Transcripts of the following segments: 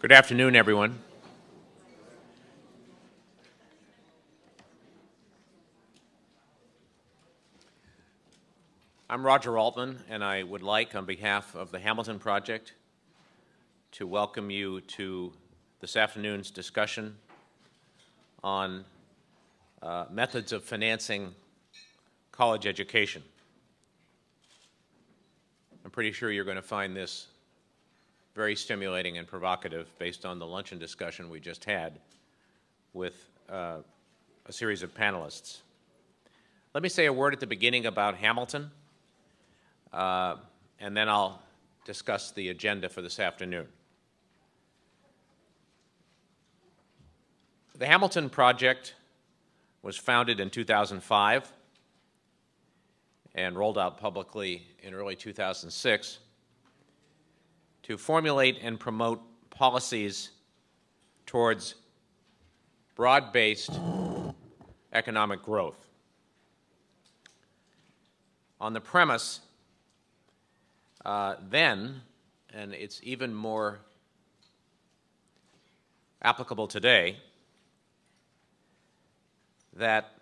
Good afternoon, everyone. I'm Roger Altman, and I would like, on behalf of the Hamilton Project, to welcome you to this afternoon's discussion on methods of financing college education. I'm pretty sure you're going to find this very stimulating and provocative based on the luncheon discussion we just had with a series of panelists. Let me say a word at the beginning about Hamilton, and then I'll discuss the agenda for this afternoon. The Hamilton Project was founded in 2005 and rolled out publicly in early 2006 to formulate and promote policies towards broad-based economic growth on the premise then, and it's even more applicable today, that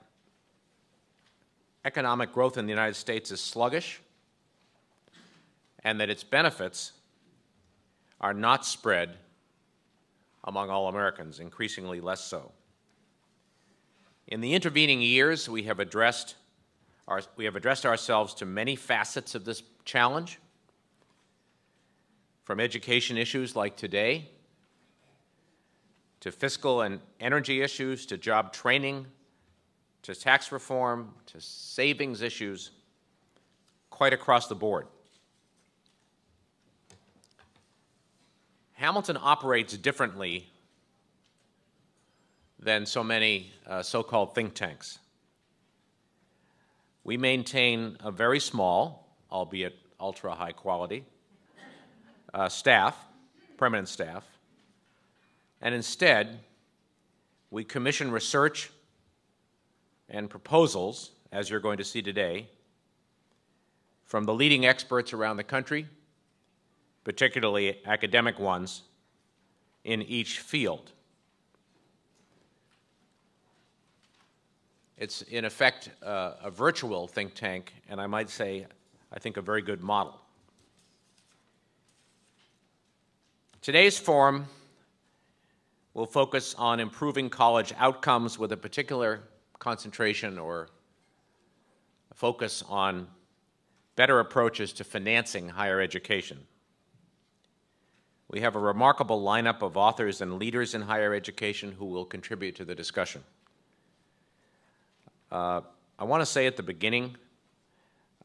economic growth in the United States is sluggish and that its benefits are not spread among all Americans, increasingly less so. In the intervening years, we have addressed ourselves to many facets of this challenge, from education issues like today, to fiscal and energy issues, to job training, to tax reform, to savings issues, quite across the board. Hamilton operates differently than so many so-called think tanks. We maintain a very small, albeit ultra-high quality, permanent staff, and instead we commission research and proposals, as you're going to see today, from the leading experts around the country, particularly academic ones, in each field. It's, in effect, a virtual think tank, and I might say, I think, a very good model. Today's forum will focus on improving college outcomes with a particular concentration or focus on better approaches to financing higher education. We have a remarkable lineup of authors and leaders in higher education who will contribute to the discussion. I want to say at the beginning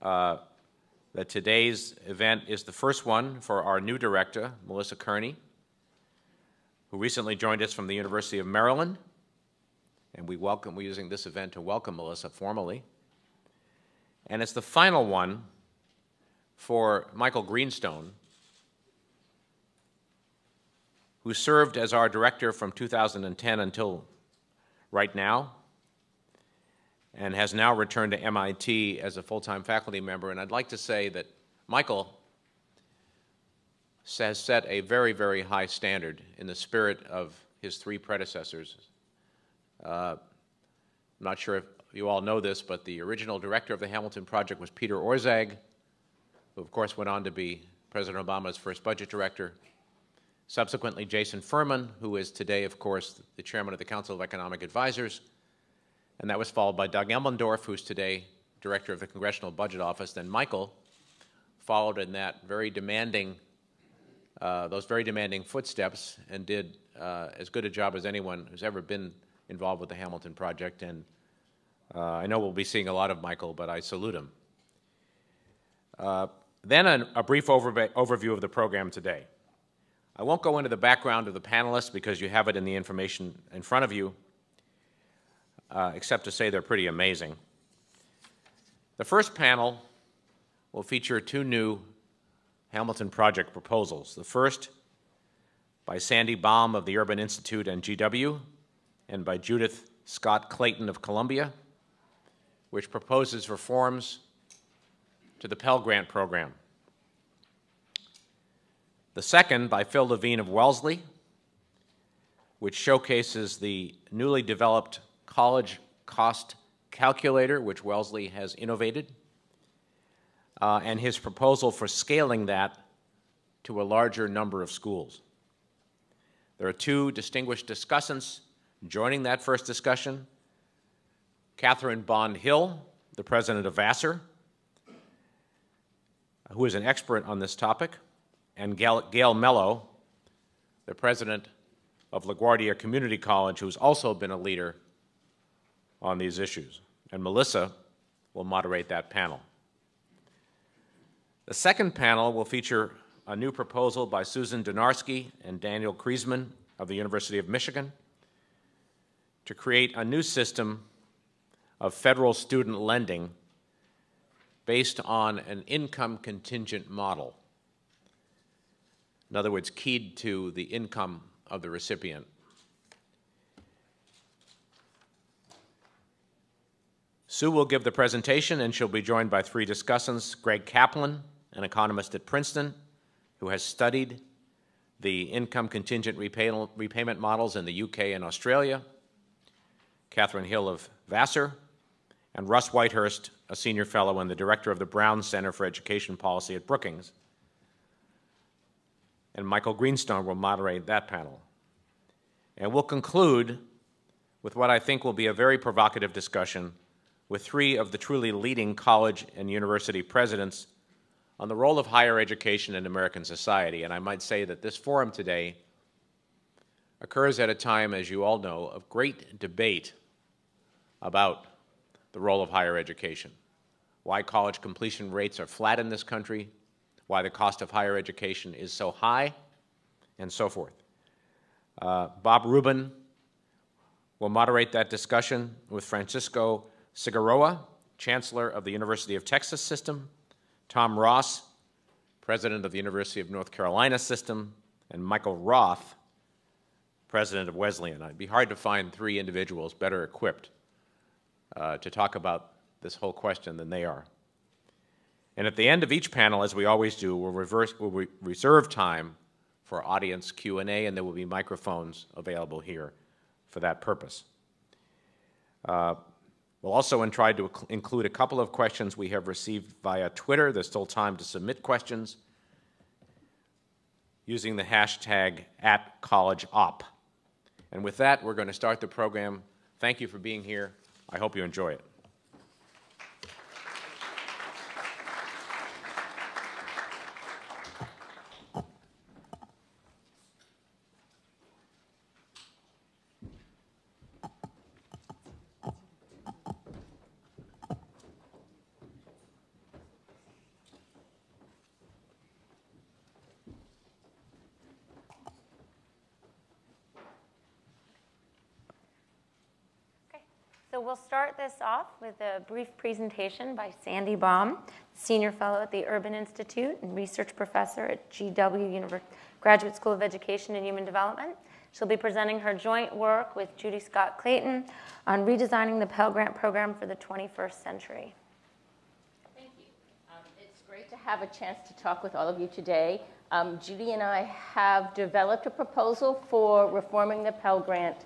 that today's event is the first one for our new director, Melissa Kearney, who recently joined us from the University of Maryland. And we're using this event to welcome Melissa formally. And it's the final one for Michael Greenstone, who served as our director from 2010 until right now, and has now returned to MIT as a full-time faculty member. And I'd like to say that Michael has set a very, very high standard in the spirit of his three predecessors. I'm not sure if you all know this, but the original director of the Hamilton Project was Peter Orszag, who of course went on to be President Obama's first budget director. Subsequently, Jason Furman, who is today, of course, the chairman of the Council of Economic Advisors. And that was followed by Doug Elmendorf, who's today director of the Congressional Budget Office. Then Michael followed in that those very demanding footsteps and did as good a job as anyone who's ever been involved with the Hamilton Project. And I know we'll be seeing a lot of Michael, but I salute him. Then a brief overview of the program today. I won't go into the background of the panelists because you have it in the information in front of you, except to say they're pretty amazing. The first panel will feature two new Hamilton Project proposals. The first by Sandy Baum of the Urban Institute and GW, and by Judith Scott Clayton of Columbia, which proposes reforms to the Pell Grant program. The second by Phil Levine of Wellesley, which showcases the newly developed college cost calculator, which Wellesley has innovated, and his proposal for scaling that to a larger number of schools. There are two distinguished discussants joining that first discussion: Catherine Bond-Hill, the president of Vassar, who is an expert on this topic, and Gail Mellow, the president of LaGuardia Community College, who's also been a leader on these issues. And Melissa will moderate that panel. The second panel will feature a new proposal by Susan Donarski and Daniel Kriesman of the University of Michigan to create a new system of federal student lending based on an income contingent model. In other words, keyed to the income of the recipient. Sue will give the presentation, and she'll be joined by three discussants: Greg Kaplan, an economist at Princeton, who has studied the income contingent repayment models in the UK and Australia; Catherine Hill of Vassar; and Russ Whitehurst, a senior fellow and the director of the Brown Center for Education Policy at Brookings. And Michael Greenstone will moderate that panel. And we'll conclude with what I think will be a very provocative discussion with three of the truly leading college and university presidents on the role of higher education in American society. And I might say that this forum today occurs at a time, as you all know, of great debate about the role of higher education, why college completion rates are flat in this country, why the cost of higher education is so high, and so forth. Bob Rubin will moderate that discussion with Francisco Cigarroa, Chancellor of the University of Texas System, Tom Ross, President of the University of North Carolina System, and Michael Roth, President of Wesleyan. It'd be hard to find three individuals better equipped to talk about this whole question than they are. And at the end of each panel, as we always do, we'll reserve time for audience Q&A, and there will be microphones available here for that purpose. We'll also try to include a couple of questions we have received via Twitter. There's still time to submit questions using the hashtag @collegeop. And with that, we're going to start the program. Thank you for being here. I hope you enjoy it. So we'll start this off with a brief presentation by Sandy Baum, Senior Fellow at the Urban Institute and Research Professor at GW Graduate School of Education and Human Development. She'll be presenting her joint work with Judy Scott Clayton on redesigning the Pell Grant program for the 21st century. Thank you. It's great to have a chance to talk with all of you today. Judy and I have developed a proposal for reforming the Pell Grant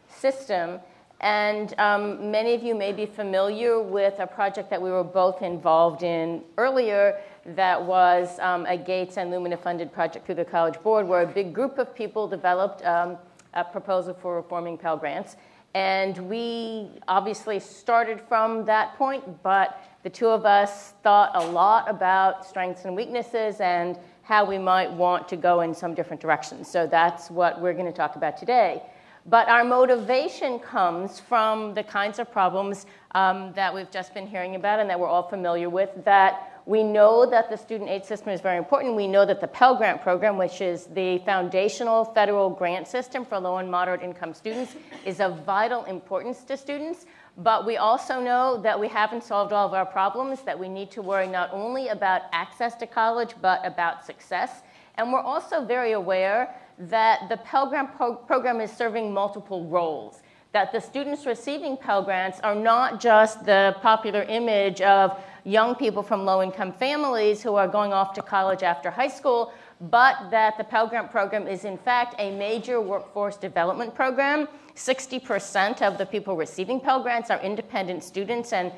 system. And many of you may be familiar with a project that we were both involved in earlier that was a Gates and Lumina funded project through the College Board, where a big group of people developed a proposal for reforming Pell Grants. And we obviously started from that point, but the two of us thought a lot about strengths and weaknesses and how we might want to go in some different directions. So that's what we're going to talk about today. But our motivation comes from the kinds of problems that we've just been hearing about and that we're all familiar with, that we know that the student aid system is very important. We know that the Pell Grant program, which is the foundational federal grant system for low and moderate income students, is of vital importance to students. But we also know that we haven't solved all of our problems, that we need to worry not only about access to college, but about success. And we're also very aware that the Pell Grant program is serving multiple roles, that the students receiving Pell Grants are not just the popular image of young people from low-income families who are going off to college after high school, but that the Pell Grant program is in fact a major workforce development program. 60% of the people receiving Pell Grants are independent students, and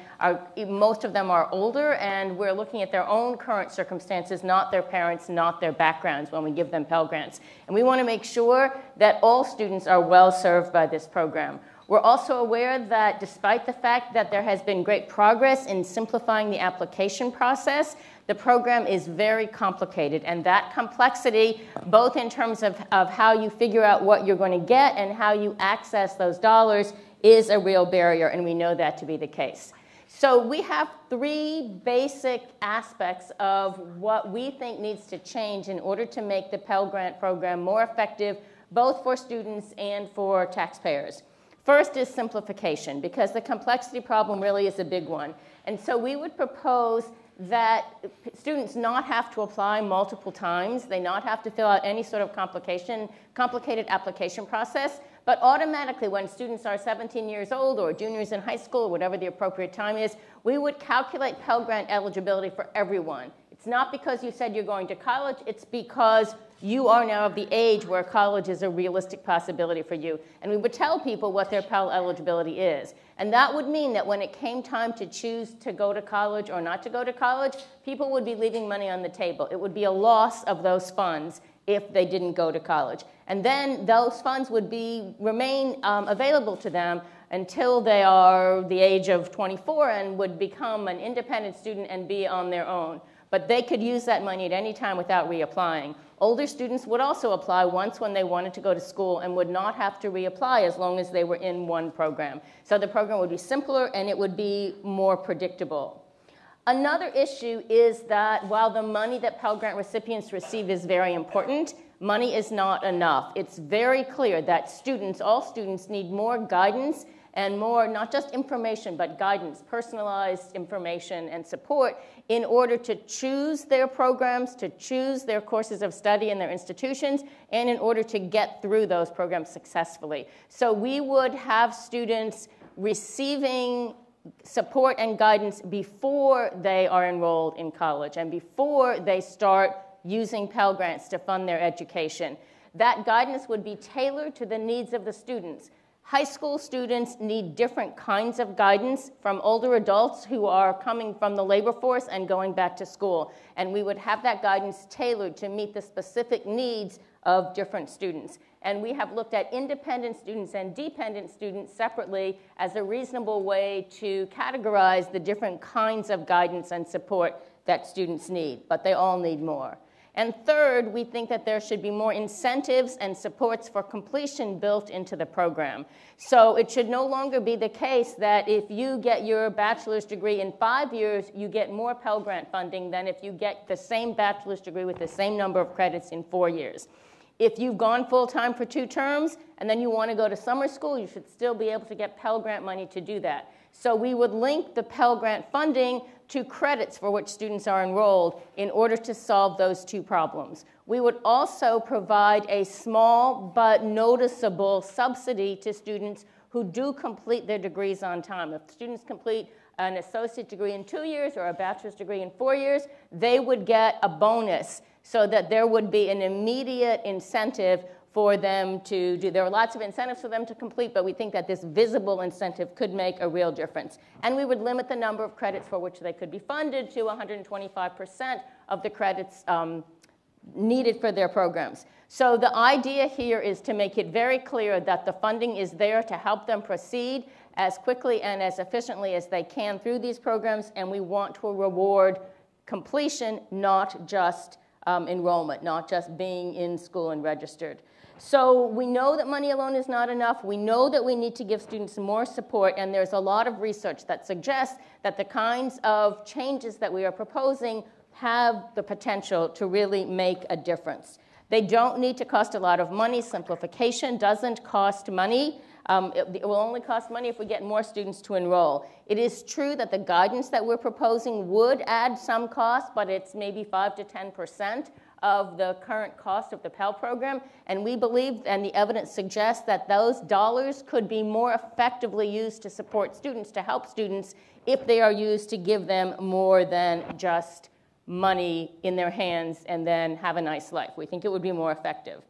most of them are older, and we're looking at their own current circumstances, not their parents, not their backgrounds when we give them Pell Grants. And we want to make sure that all students are well served by this program. We're also aware that despite the fact that there has been great progress in simplifying the application process, the program is very complicated, and that complexity, both in terms of how you figure out what you're going to get and how you access those dollars, is a real barrier, and we know that to be the case. So we have three basic aspects of what we think needs to change in order to make the Pell Grant program more effective, both for students and for taxpayers. First is simplification, because the complexity problem really is a big one. And so we would propose that students not have to apply multiple times, they not have to fill out any sort of complicated application process, but automatically when students are 17 years old or juniors in high school or whatever the appropriate time is, we would calculate Pell Grant eligibility for everyone. It's not because you said you're going to college, it's because you are now of the age where college is a realistic possibility for you. And we would tell people what their Pell eligibility is. And that would mean that when it came time to choose to go to college or not to go to college, people would be leaving money on the table. It would be a loss of those funds if they didn't go to college. And then those funds would remain available to them until they are the age of 24 and would become an independent student and be on their own. But they could use that money at any time without reapplying. Older students would also apply once when they wanted to go to school and would not have to reapply as long as they were in one program. So the program would be simpler and it would be more predictable. Another issue is that while the money that Pell Grant recipients receive is very important, money is not enough. It's very clear that all students need more guidance and more, not just information, but guidance, personalized information and support in order to choose their programs, to choose their courses of study in their institutions, and in order to get through those programs successfully. So we would have students receiving support and guidance before they are enrolled in college and before they start using Pell Grants to fund their education. That guidance would be tailored to the needs of the students. High school students need different kinds of guidance from older adults who are coming from the labor force and going back to school. And we would have that guidance tailored to meet the specific needs of different students. And we have looked at independent students and dependent students separately as a reasonable way to categorize the different kinds of guidance and support that students need, but they all need more. And third, we think that there should be more incentives and supports for completion built into the program. So it should no longer be the case that if you get your bachelor's degree in 5 years, you get more Pell Grant funding than if you get the same bachelor's degree with the same number of credits in 4 years. If you've gone full-time for 2 terms and then you want to go to summer school, you should still be able to get Pell Grant money to do that. So we would link the Pell Grant funding to credits for which students are enrolled in order to solve those 2 problems. We would also provide a small but noticeable subsidy to students who do complete their degrees on time. If students complete an associate degree in 2 years or a bachelor's degree in 4 years, they would get a bonus so that there would be an immediate incentive for them to do. There are lots of incentives for them to complete, but we think that this visible incentive could make a real difference. And we would limit the number of credits for which they could be funded to 125% of the credits needed for their programs. So the idea here is to make it very clear that the funding is there to help them proceed as quickly and as efficiently as they can through these programs, and we want to reward completion, not just enrollment, not just being in school and registered. So we know that money alone is not enough. We know that we need to give students more support, and there's a lot of research that suggests that the kinds of changes that we are proposing have the potential to really make a difference. They don't need to cost a lot of money. Simplification doesn't cost money. It will only cost money if we get more students to enroll. It is true that the guidance that we're proposing would add some cost, but it's maybe 5 to 10% of the current cost of the Pell program, and we believe, and the evidence suggests, that those dollars could be more effectively used to support students, to help students, if they are used to give them more than just money in their hands and then have a nice life. We think it would be more effective.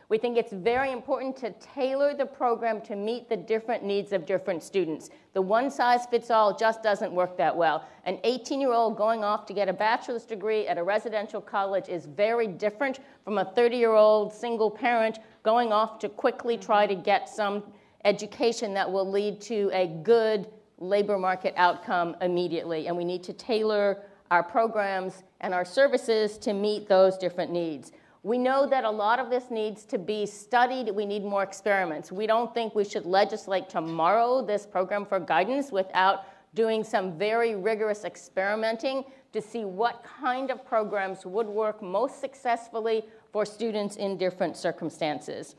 We think it's very important to tailor the program to meet the different needs of different students. The one-size-fits-all just doesn't work that well. An 18-year-old going off to get a bachelor's degree at a residential college is very different from a 30-year-old single parent going off to quickly try to get some education that will lead to a good labor market outcome immediately. And we need to tailor our programs and our services to meet those different needs. We know that a lot of this needs to be studied. We need more experiments. We don't think we should legislate tomorrow this program for guidance without doing some very rigorous experimenting to see what kind of programs would work most successfully for students in different circumstances.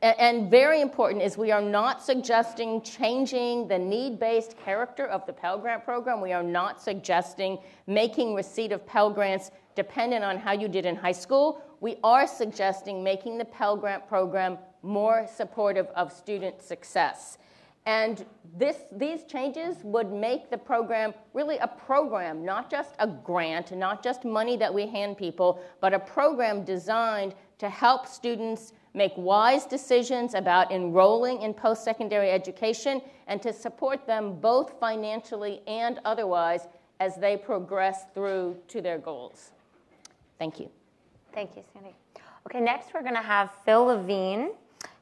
And very important is we are not suggesting changing the need-based character of the Pell Grant program. We are not suggesting making receipt of Pell Grants dependent on how you did in high school. We are suggesting making the Pell Grant program more supportive of student success. And these changes would make the program really a program, not just a grant, not just money that we hand people, but a program designed to help students make wise decisions about enrolling in post-secondary education and to support them both financially and otherwise as they progress through to their goals. Thank you. Thank you, Sandy. Okay, next we're going to have Phil Levine,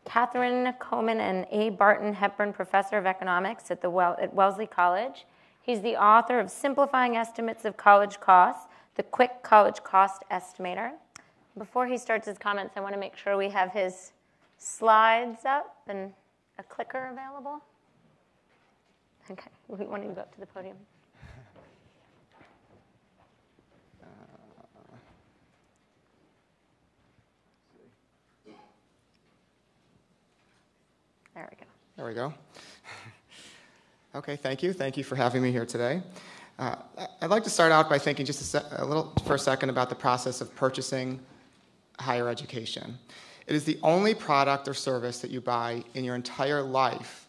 Catherine Coleman and A. Barton Hepburn Professor of Economics at Wellesley College. He's the author of Simplifying Estimates of College Costs, the Quick College Cost Estimator. Before he starts his comments, I want to make sure we have his slides up and a clicker available. Okay, we want to go up to the podium. There we go. There we go. Okay, thank you. Thank you for having me here today. I'd like to start out by thinking just for a second about the process of purchasing higher education. It is the only product or service that you buy in your entire life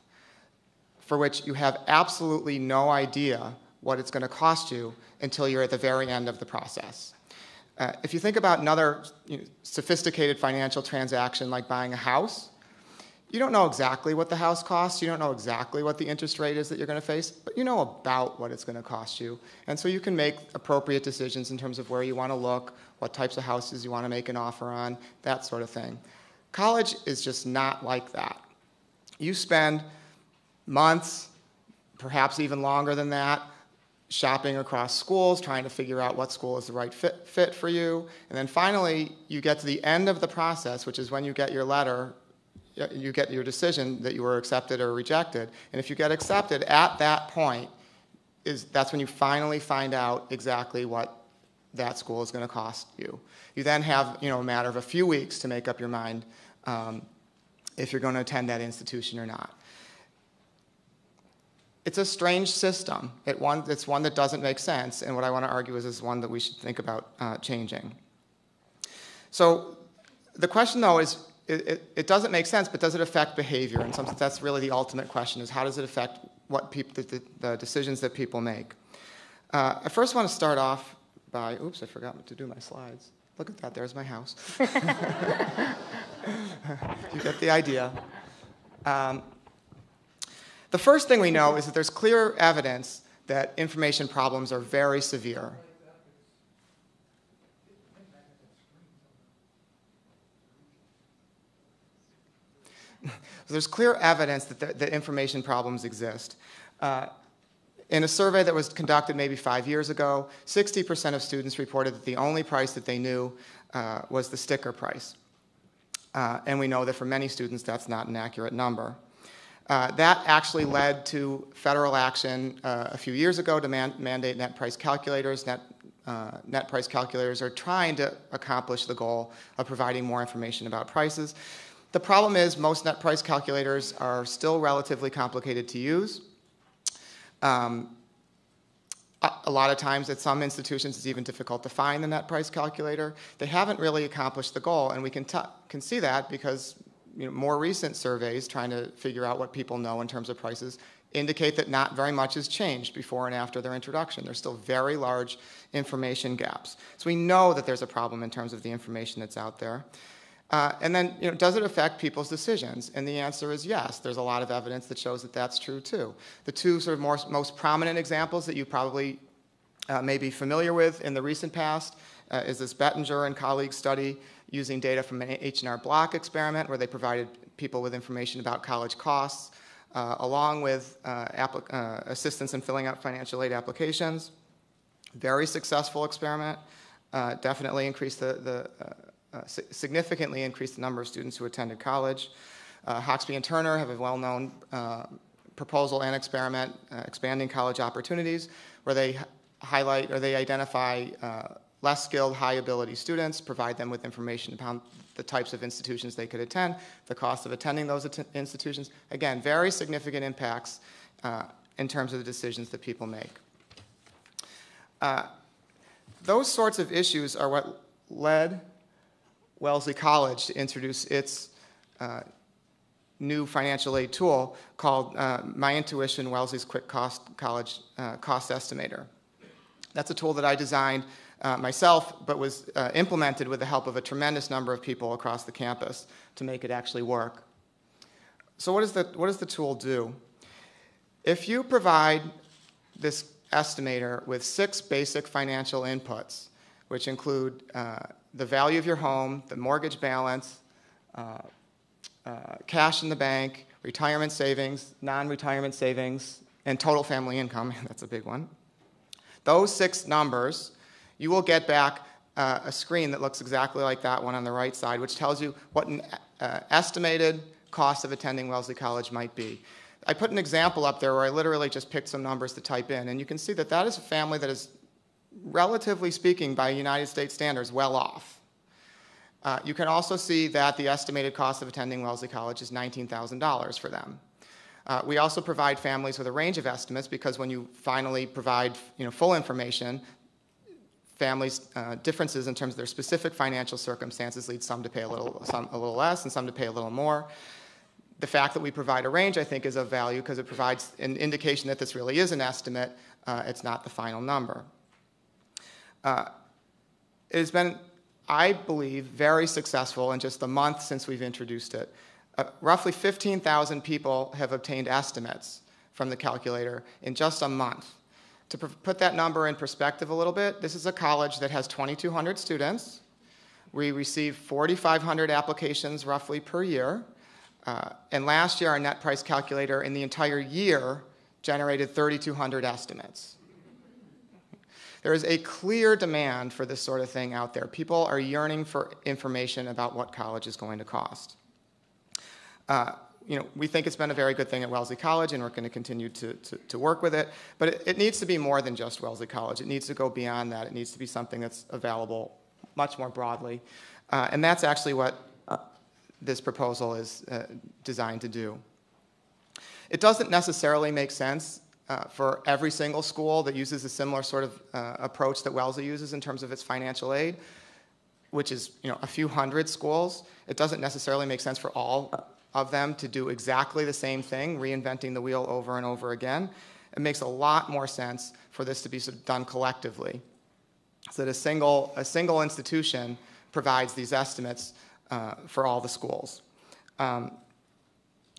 for which you have absolutely no idea what it's going to cost you until you're at the very end of the process. If you think about another sophisticated financial transaction like buying a house, you don't know exactly what the house costs. You don't know exactly what the interest rate is that you're going to face, but you know about what it's going to cost you. And so you can make appropriate decisions in terms of where you want to look, what types of houses you want to make an offer on, that sort of thing. College is just not like that. You spend months, perhaps even longer than that, shopping across schools, trying to figure out what school is the right fit for you. And then finally, you get to the end of the process, which is when you get your letter, you get your decision that you were accepted or rejected. And if you get accepted, at that point, that's when you finally find out exactly what that school is going to cost you. You then have a matter of a few weeks to make up your mind if you're going to attend that institution or not. It's a strange system. It's one that doesn't make sense, and what I want to argue is one that we should think about changing. So the question, though, is it doesn't make sense, but does it affect behavior? And sometimes that's really the ultimate question, is how does it affect what the decisions that people make? I first want to start off by, oops, I forgot to do my slides. Look at that, there's my house. You get the idea. The first thing we know is that there's clear evidence that information problems are very severe. So there's clear evidence that information problems exist. In a survey that was conducted maybe 5 years ago, 60% of students reported that the only price that they knew was the sticker price. And we know that for many students, that's not an accurate number. That actually led to federal action a few years ago to mandate net price calculators. Net price calculators are trying to accomplish the goal of providing more information about prices. The problem is most net price calculators are still relatively complicated to use. A lot of times at some institutions it's even difficult to find the net price calculator. They haven't really accomplished the goal, and we can see that because more recent surveys trying to figure out what people know in terms of prices indicate that not very much has changed before and after their introduction. There's still very large information gaps. So we know that there's a problem in terms of the information that's out there. And then, does it affect people's decisions? And the answer is yes. There's a lot of evidence that shows that that's true too. The two sort of most prominent examples that you probably may be familiar with in the recent past is this Bettinger and colleagues study using data from an H&R Block experiment where they provided people with information about college costs along with assistance in filling out financial aid applications. Very successful experiment. Definitely increased significantly increased the number of students who attended college. Hoxby and Turner have a well-known proposal and experiment expanding college opportunities where they highlight or they identify less skilled, high-ability students, provide them with information about the types of institutions they could attend, the cost of attending those institutions. Again, very significant impacts in terms of the decisions that people make. Those sorts of issues are what led Wellesley College to introduce its new financial aid tool called My Intuition Wellesley's Quick Cost College Cost Estimator. That's a tool that I designed myself, but was implemented with the help of a tremendous number of people across the campus to make it actually work. So what does the tool do? If you provide this estimator with 6 basic financial inputs, which include the value of your home, the mortgage balance, cash in the bank, retirement savings, non-retirement savings, and total family income, that's a big one. Those 6 numbers, you will get back a screen that looks exactly like that one on the right side, which tells you what an estimated cost of attending Wellesley College might be. I put an example up there where I literally just picked some numbers to type in, and you can see that that is a family that is, relatively speaking, by United States standards, well off. You can also see that the estimated cost of attending Wellesley College is $19,000 for them. We also provide families with a range of estimates because when you finally provide full information, families' differences in terms of their specific financial circumstances lead some to pay a little less and some to pay a little more. The fact that we provide a range, I think, is of value because it provides an indication that this really is an estimate. It's not the final number. It has been, I believe, very successful in just the month since we've introduced it. Roughly 15,000 people have obtained estimates from the calculator in just a month. To put that number in perspective a little bit, this is a college that has 2,200 students. We receive 4,500 applications roughly per year. And last year, our net price calculator in the entire year generated 3,200 estimates. There is a clear demand for this sort of thing out there. People are yearning for information about what college is going to cost. We think it's been a very good thing at Wellesley College, and we're going to continue to work with it. But it needs to be more than just Wellesley College. It needs to go beyond that. It needs to be something that's available much more broadly. And that's actually what this proposal is designed to do. It doesn't necessarily make sense for every single school that uses a similar sort of approach that Wellesley uses in terms of its financial aid, which is a few hundred schools. It doesn't necessarily make sense for all of them to do exactly the same thing, reinventing the wheel over and over again. It makes a lot more sense for this to be sort of done collectively, so that a single institution provides these estimates for all the schools. That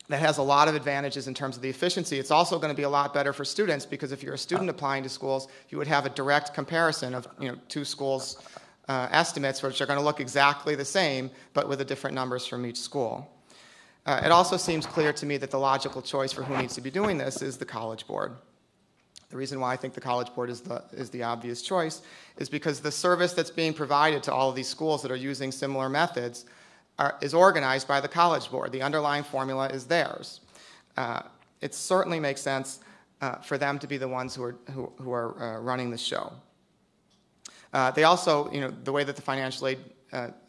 has a lot of advantages in terms of the efficiency. It's also going to be a lot better for students because if you're a student applying to schools, you would have a direct comparison of 2 schools' estimates, which are going to look exactly the same, but with the different numbers from each school. It also seems clear to me that the logical choice for who needs to be doing this is the College Board. The reason why I think the College Board is the obvious choice is because the service that's being provided to all of these schools that are using similar methods is organized by the College Board. The underlying formula is theirs. It certainly makes sense for them to be the ones who are running the show. They also, the way that the financial aid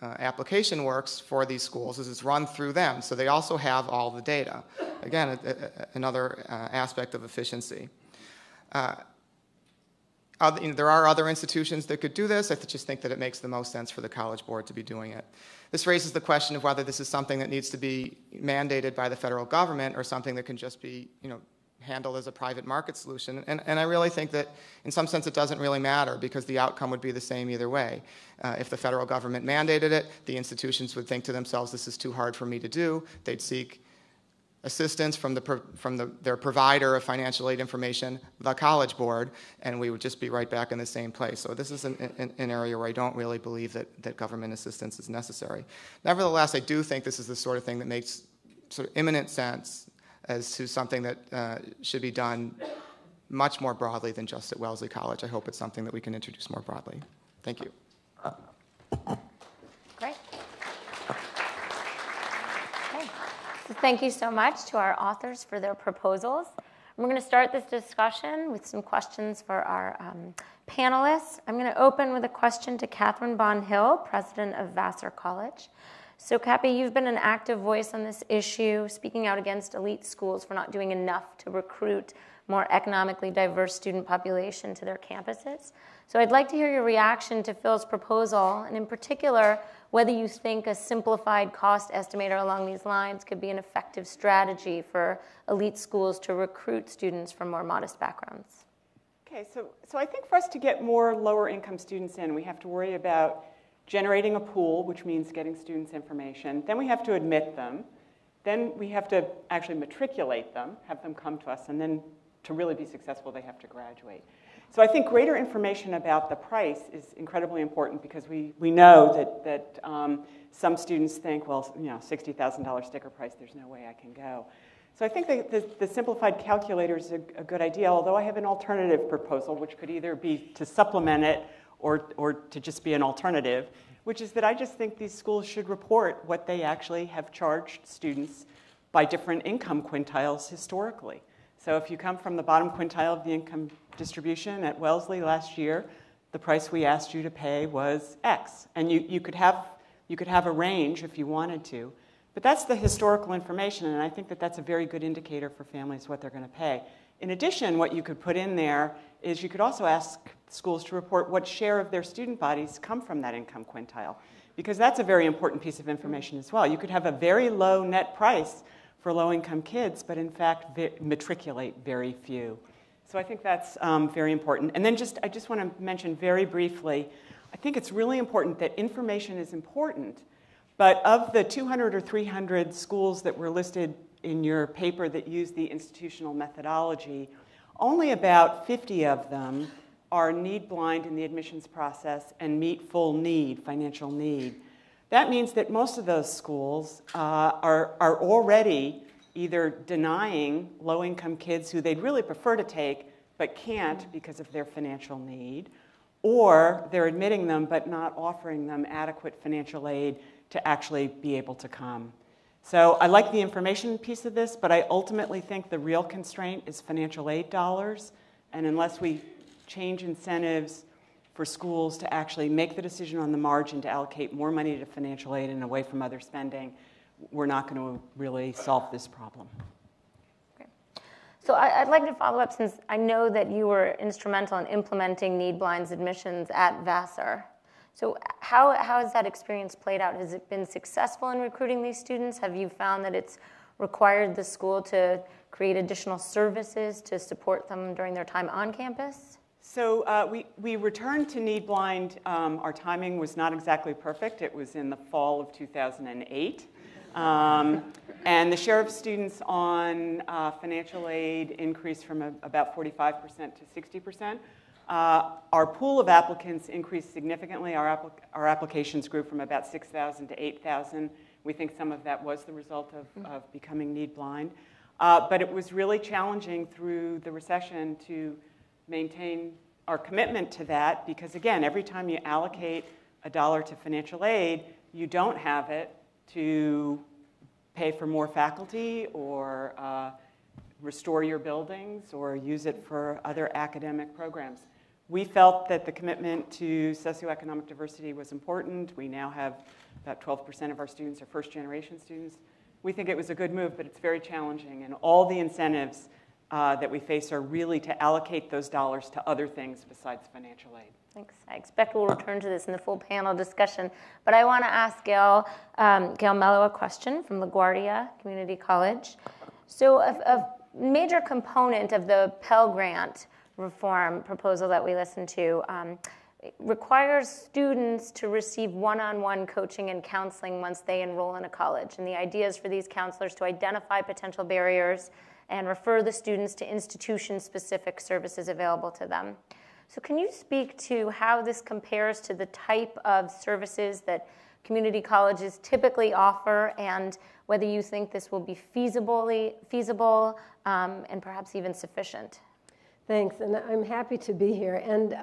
application works for these schools is it's run through them, so they also have all the data. Again, another aspect of efficiency. There are other institutions that could do this. I just think that it makes the most sense for the College Board to be doing it. This raises the question of whether this is something that needs to be mandated by the federal government or something that can just be handled as a private market solution. And I really think that in some sense it doesn't really matter because the outcome would be the same either way. If the federal government mandated it, the institutions would think to themselves, this is too hard for me to do. They'd seek assistance from their provider of financial aid information, the College Board, and we would just be right back in the same place. So this is an area where I don't really believe that government assistance is necessary. Nevertheless, I do think this is the sort of thing that makes sort of imminent sense as to something that should be done much more broadly than just at Wellesley College. I hope it's something that we can introduce more broadly. Thank you. Great. Okay. So thank you so much to our authors for their proposals. We're going to start this discussion with some questions for our panelists. I'm going to open with a question to Catherine Bond-Hill, president of Vassar College. So, Cappy, you've been an active voice on this issue, speaking out against elite schools for not doing enough to recruit more economically diverse student population to their campuses. So I'd like to hear your reaction to Phil's proposal, and in particular, whether you think a simplified cost estimator along these lines could be an effective strategy for elite schools to recruit students from more modest backgrounds. Okay, so I think for us to get more lower income students in, we have to worry about generating a pool, which means getting students information. Then we have to admit them. Then we have to actually matriculate them, have them come to us, and then to really be successful, they have to graduate. So I think greater information about the price is incredibly important because we know that some students think, well, you know, $60,000 sticker price, there's no way I can go. So I think the simplified calculator is a good idea, although I have an alternative proposal, which could either be to supplement it or to just be an alternative, which is that I just think these schools should report what they actually have charged students by different income quintiles historically. So if you come from the bottom quintile of the income distribution at Wellesley last year, the price we asked you to pay was X. And you could have a range if you wanted to. But that's the historical information, and I think that that's a very good indicator for families what they're going to pay. In addition, what you could put in there is you could also ask schools to report what share of their student bodies come from that income quintile, because that's a very important piece of information as well. You could have a very low net price for low-income kids, but in fact matriculate very few. So I think that's very important. And then I just want to mention very briefly, I think it's really important that information is important, but of the 200 or 300 schools that were listed in your paper that use the institutional methodology, only about 50 of them are need blind in the admissions process and meet full need, financial need. That means that most of those schools are already either denying low-income kids who they'd really prefer to take but can't because of their financial need, or they're admitting them but not offering them adequate financial aid to actually be able to come. So I like the information piece of this, but I ultimately think the real constraint is financial aid dollars, and unless we change incentives for schools to actually make the decision on the margin to allocate more money to financial aid and away from other spending, we're not going to really solve this problem. Okay. So I'd like to follow up, since I know that you were instrumental in implementing need blinds admissions at Vassar. So how has that experience played out? Has it been successful in recruiting these students? Have you found that it's required the school to create additional services to support them during their time on campus? So we returned to need blind. Our timing was not exactly perfect. It was in the fall of 2008. And the share of students on financial aid increased from about 45% to 60%. Our pool of applicants increased significantly. Our applications grew from about 6,000 to 8,000. We think some of that was the result of becoming need blind. But it was really challenging through the recession to maintain our commitment to that, because again, every time you allocate $1 to financial aid, you don't have it to pay for more faculty or restore your buildings or use it for other academic programs. We felt that the commitment to socioeconomic diversity was important. We now have about 12% of our students are first-generation students. We think it was a good move, but it's very challenging, and all the incentives that we face are really to allocate those dollars to other things besides financial aid. Thanks. I expect we'll return to this in the full panel discussion, but I want to ask Gail Mellow a question from LaGuardia Community College. So major component of the Pell Grant reform proposal that we listened to requires students to receive one-on-one coaching and counseling once they enroll in a college. And the idea is for these counselors to identify potential barriers and refer the students to institution-specific services available to them. So can you speak to how this compares to the type of services that community colleges typically offer, and whether you think this will be feasible and perhaps even sufficient? Thanks, and I'm happy to be here. And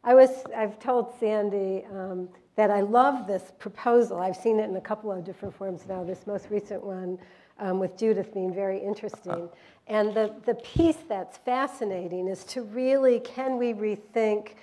I've told Sandy that I love this proposal. I've seen it in a couple of different forms now, this most recent one with Judith being very interesting. And the piece that's fascinating is to really, can we rethink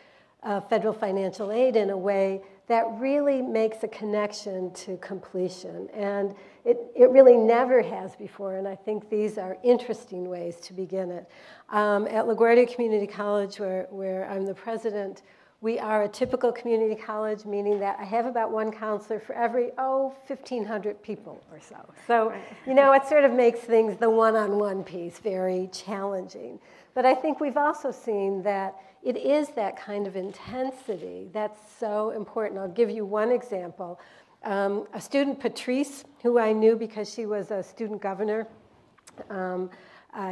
federal financial aid in a way that really makes a connection to completion? And it really never has before, and I think these are interesting ways to begin it. At LaGuardia Community College, where I'm the president, we are a typical community college, meaning that I have about one counselor for every, 1,500 people or so. So, it sort of makes things, the one-on-one piece, very challenging. But I think we've also seen that it is that kind of intensity that's so important. I'll give you one example. A student, Patrice, who I knew because she was a student governor,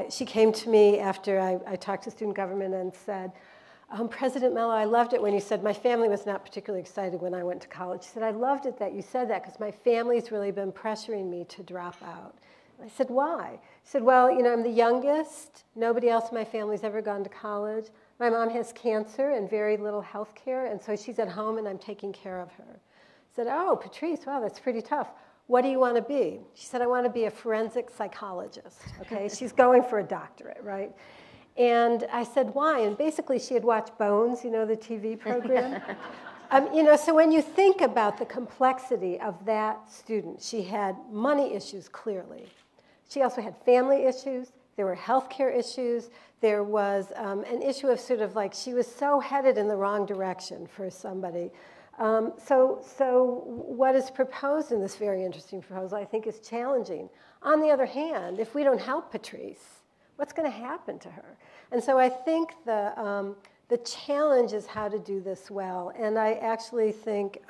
she came to me after I talked to student government and said, President Mellow, I loved it when you said, my family was not particularly excited when I went to college. She said, I loved it that you said that because my family's really been pressuring me to drop out. I said, why? She said, well, I'm the youngest. Nobody else in my family's ever gone to college. My mom has cancer and very little health care, and so she's at home and I'm taking care of her. I said, oh, Patrice, wow, that's pretty tough. What do you want to be? She said, I want to be a forensic psychologist. Okay, she's going for a doctorate, right? And I said, why? And basically she had watched Bones, the TV program. So when you think about the complexity of that student, she had money issues, clearly. She also had family issues. There were healthcare issues. There was an issue of sort of like she was so headed in the wrong direction for somebody. So what is proposed in this very interesting proposal, I think, is challenging. On the other hand, if we don't help Patrice, what's going to happen to her? And so I think the challenge is how to do this well. And I actually think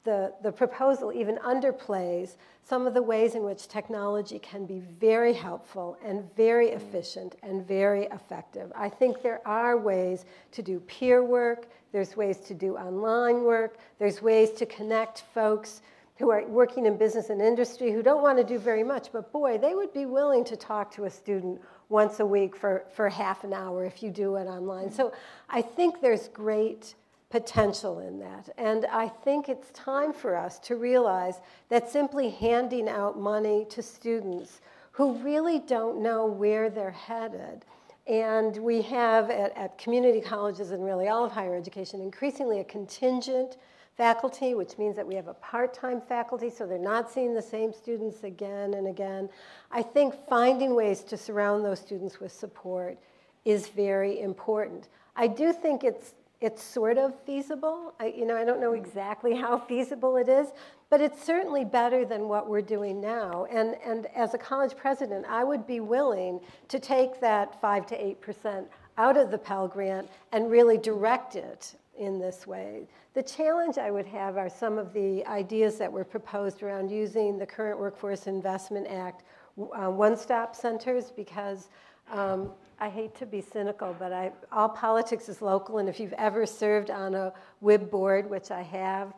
the proposal even underplays some of the ways in which technology can be very helpful and very efficient and very effective. I think there are ways to do peer work. There's ways to do online work. There's ways to connect folks who are working in business and industry who don't want to do very much, but boy, they would be willing to talk to a student once a week for half an hour if you do it online. So I think there's great potential in that. And I think it's time for us to realize that simply handing out money to students who really don't know where they're headed, and we have at community colleges and really all of higher education increasingly a contingent faculty, which means that we have a part-time faculty, so they're not seeing the same students again and again. I think finding ways to surround those students with support is very important. I do think it's sort of feasible. I don't know exactly how feasible it is, but it's certainly better than what we're doing now. And as a college president, I would be willing to take that 5 to 8% out of the Pell Grant and really direct it in this way. The challenge I would have are some of the ideas that were proposed around using the current Workforce Investment Act one-stop centers, because I hate to be cynical, but all politics is local, and if you've ever served on a WIB board, which I have,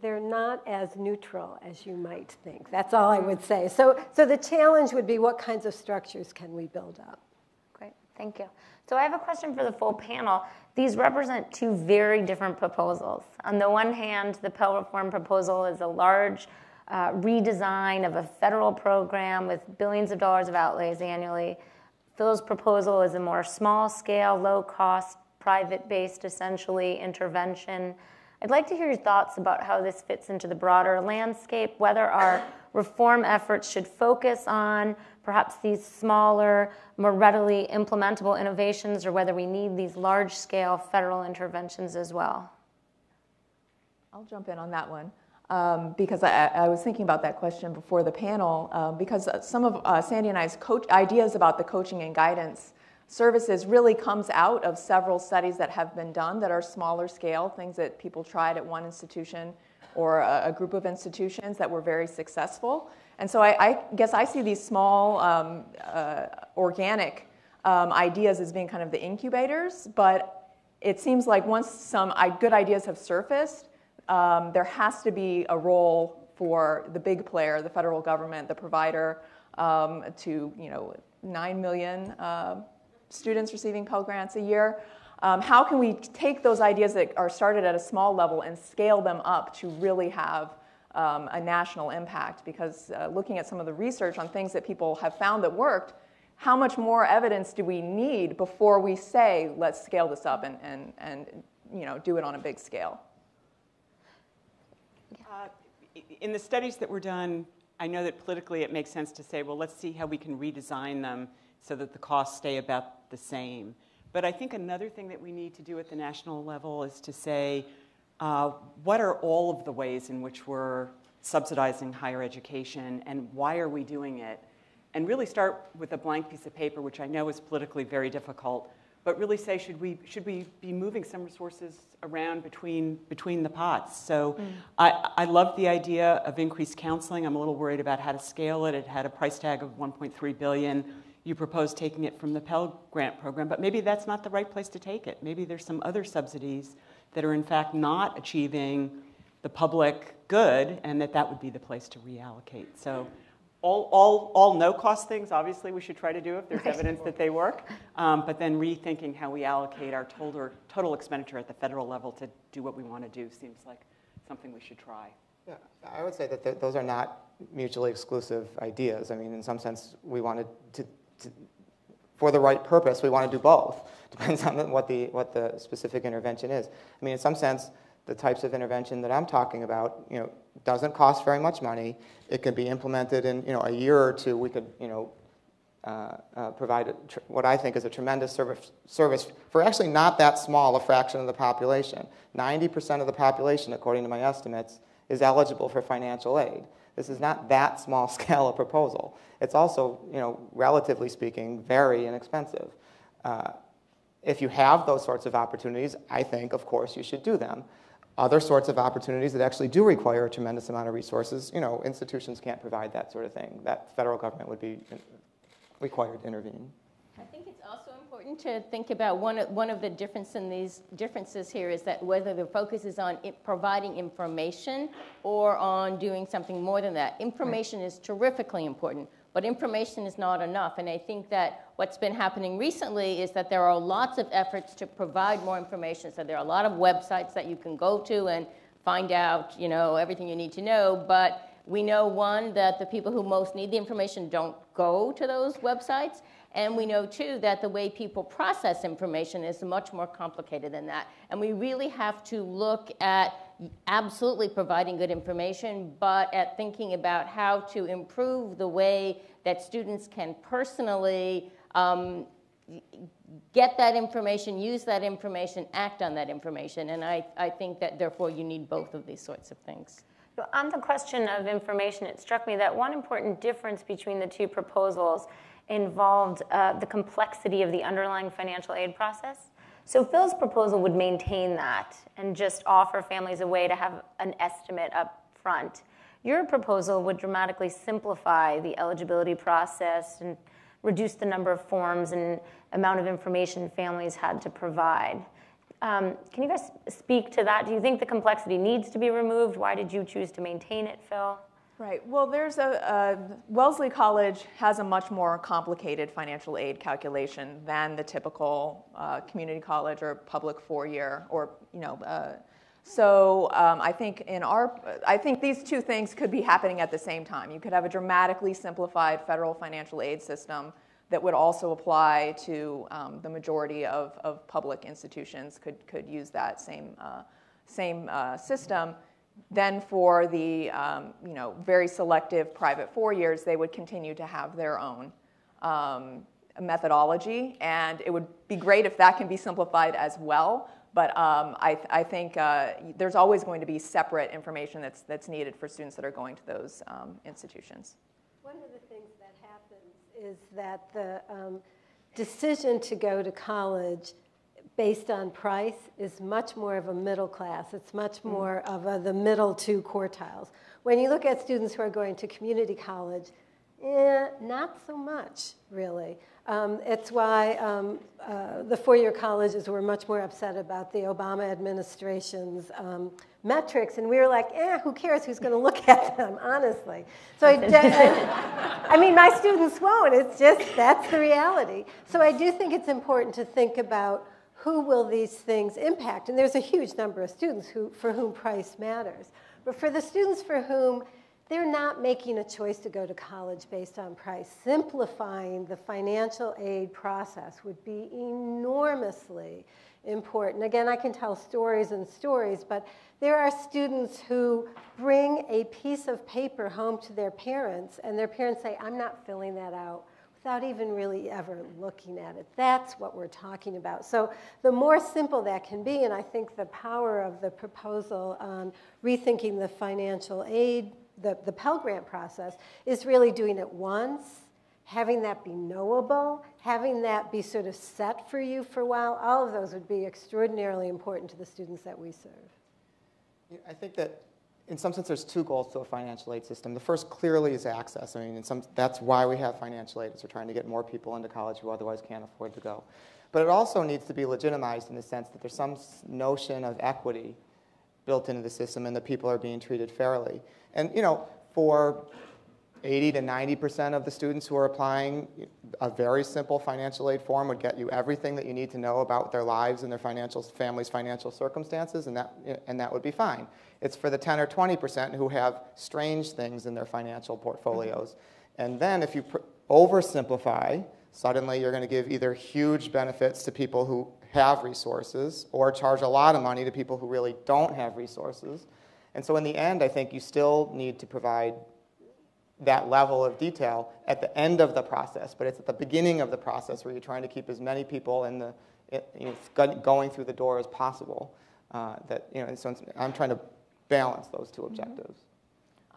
they're not as neutral as you might think. That's all I would say. So the challenge would be, what kinds of structures can we build up? Great, thank you. So I have a question for the full panel. These represent two very different proposals. On the one hand, the Pell Reform proposal is a large redesign of a federal program with billions of dollars of outlays annually. Phil's proposal is a more small-scale, low-cost, private-based, essentially, intervention. I'd like to hear your thoughts about how this fits into the broader landscape, whether our reform efforts should focus on perhaps these smaller, more readily implementable innovations, or whether we need these large-scale federal interventions as well. I'll jump in on that one. because I was thinking about that question before the panel, because some of Sandy and I's ideas about the coaching and guidance services really comes out of several studies that have been done that are smaller scale, things that people tried at one institution or a group of institutions that were very successful. And so I guess I see these small organic ideas as being kind of the incubators, but it seems like once some good ideas have surfaced, there has to be a role for the big player, the federal government, the provider, to 9 million students receiving Pell Grants a year. How can we take those ideas that are started at a small level and scale them up to really have a national impact? Because looking at some of the research on things that people have found that worked, how much more evidence do we need before we say, let's scale this up and do it on a big scale? In the studies that were done, I know that politically it makes sense to say, well, let's see how we can redesign them so that the costs stay about the same. But I think another thing that we need to do at the national level is to say, what are all of the ways in which we're subsidizing higher education, and why are we doing it? And really start with a blank piece of paper, which I know is politically very difficult, but really say, should we be moving some resources around between the pots? So I love the idea of increased counseling. I'm a little worried about how to scale it. It had a price tag of $1.3 billion. You propose taking it from the Pell Grant program, but maybe that's not the right place to take it. Maybe there's some other subsidies that are in fact not achieving the public good, and that would be the place to reallocate. So all no-cost things, obviously, we should try to do if there's evidence that they work, but then rethinking how we allocate our total expenditure at the federal level to do what we want to do seems like something we should try. Yeah, I would say that those are not mutually exclusive ideas. I mean, in some sense, we wanted to for the right purpose, we want to do both. Depends on what the specific intervention is. I mean, in some sense, the types of intervention that I'm talking about, doesn't cost very much money. It can be implemented in, a year or two. We could, provide what I think is a tremendous service for actually not that small a fraction of the population. 90% of the population, according to my estimates, is eligible for financial aid. This is not that small scale a proposal. It's also, relatively speaking, very inexpensive. If you have those sorts of opportunities, I think, of course, you should do them. Other sorts of opportunities that actually do require a tremendous amount of resources, institutions can't provide that sort of thing. That federal government would be required to intervene. I think it's also important to think about one of the differences here is that whether the focus is on providing information or on doing something more than that. Information is terrifically important, but information is not enough. And I think that what's been happening recently is that there are lots of efforts to provide more information. So there are a lot of websites that you can go to and find out, everything you need to know. But we know, one, that the people who most need the information don't go to those websites. And we know, too, that the way people process information is much more complicated than that. And we really have to look at absolutely providing good information, but at thinking about how to improve the way that students can personally get that information, use that information, act on that information. And I think that, therefore, you need both of these sorts of things. So on the question of information, it struck me that one important difference between the two proposals involved the complexity of the underlying financial aid process. So Phil's proposal would maintain that and just offer families a way to have an estimate up front. Your proposal would dramatically simplify the eligibility process and reduce the number of forms and amount of information families had to provide. Can you guys speak to that? Do you think the complexity needs to be removed? Why did you choose to maintain it, Phil? Right. Well, there's Wellesley College has a much more complicated financial aid calculation than the typical community college or public four-year, or So I think these two things could be happening at the same time. You could have a dramatically simplified federal financial aid system that would also apply to the majority of public institutions could use that same system. Then for the very selective private 4 years, they would continue to have their own methodology, and it would be great if that can be simplified as well. But I think there's always going to be separate information that's needed for students that are going to those institutions. One of the things that happens is that the decision to go to college based on price is much more of a middle class. It's much more of the middle two quartiles. When you look at students who are going to community college, not so much, really. It's why the four-year colleges were much more upset about the Obama administration's metrics, and we were like, who cares who's going to look at them, honestly. So I mean, my students won't. It's just, that's the reality. So I do think it's important to think about who will these things impact. And there's a huge number of students for whom price matters. But for the students for whom they're not making a choice to go to college based on price, simplifying the financial aid process would be enormously important. Again, I can tell stories and stories, but there are students who bring a piece of paper home to their parents, and their parents say, I'm not filling that out, without even really ever looking at it. That's what we're talking about. So the more simple that can be, and I think the power of the proposal on rethinking the financial aid, the Pell Grant process, is really doing it once, having that be knowable, having that be sort of set for you for a while. All of those would be extraordinarily important to the students that we serve. I think that in some sense there's two goals to a financial aid system. The first clearly is access. I mean, that's why we have financial aid, is we're trying to get more people into college who otherwise can't afford to go. But it also needs to be legitimized in the sense that there's some notion of equity built into the system and that people are being treated fairly. And for 80 to 90% of the students who are applying, a very simple financial aid form would get you everything that you need to know about their lives and their family's financial circumstances, and that would be fine. It's for the 10 or 20% who have strange things in their financial portfolios. And then if you oversimplify, suddenly you're going to give either huge benefits to people who have resources or charge a lot of money to people who really don't have resources. And so in the end, I think you still need to provide that level of detail at the end of the process, but it's at the beginning of the process where you're trying to keep as many people going through the door as possible. And so I'm trying to balance those two objectives.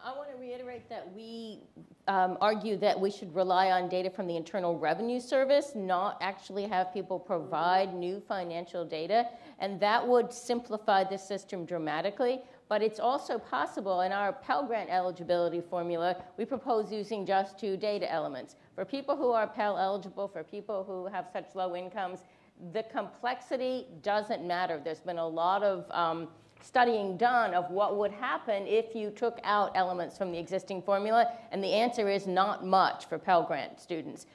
I want to reiterate that we argue that we should rely on data from the Internal Revenue Service, not actually have people provide new financial data, and that would simplify the system dramatically. But it's also possible in our Pell Grant eligibility formula, we propose using just two data elements. For people who are Pell eligible, for people who have such low incomes, the complexity doesn't matter. There's been a lot of studying done of what would happen if you took out elements from the existing formula, and the answer is not much for Pell Grant students.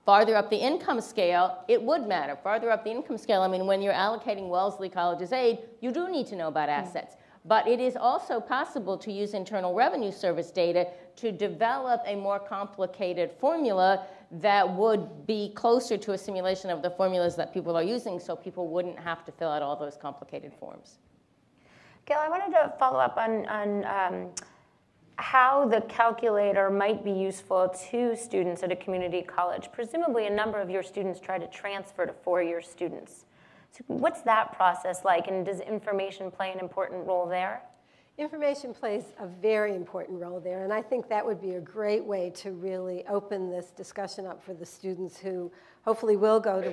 Farther up the income scale, it would matter. Farther up the income scale, I mean, when you're allocating Wellesley College's aid, you do need to know about assets. But it is also possible to use Internal Revenue Service data to develop a more complicated formula that would be closer to a simulation of the formulas that people are using, so people wouldn't have to fill out all those complicated forms. Gail, I wanted to follow up on how the calculator might be useful to students at a community college. Presumably, a number of your students try to transfer to four-year students. So what's that process like, and does information play an important role there? Information plays a very important role there, and I think that would be a great way to really open this discussion up for the students who hopefully will go to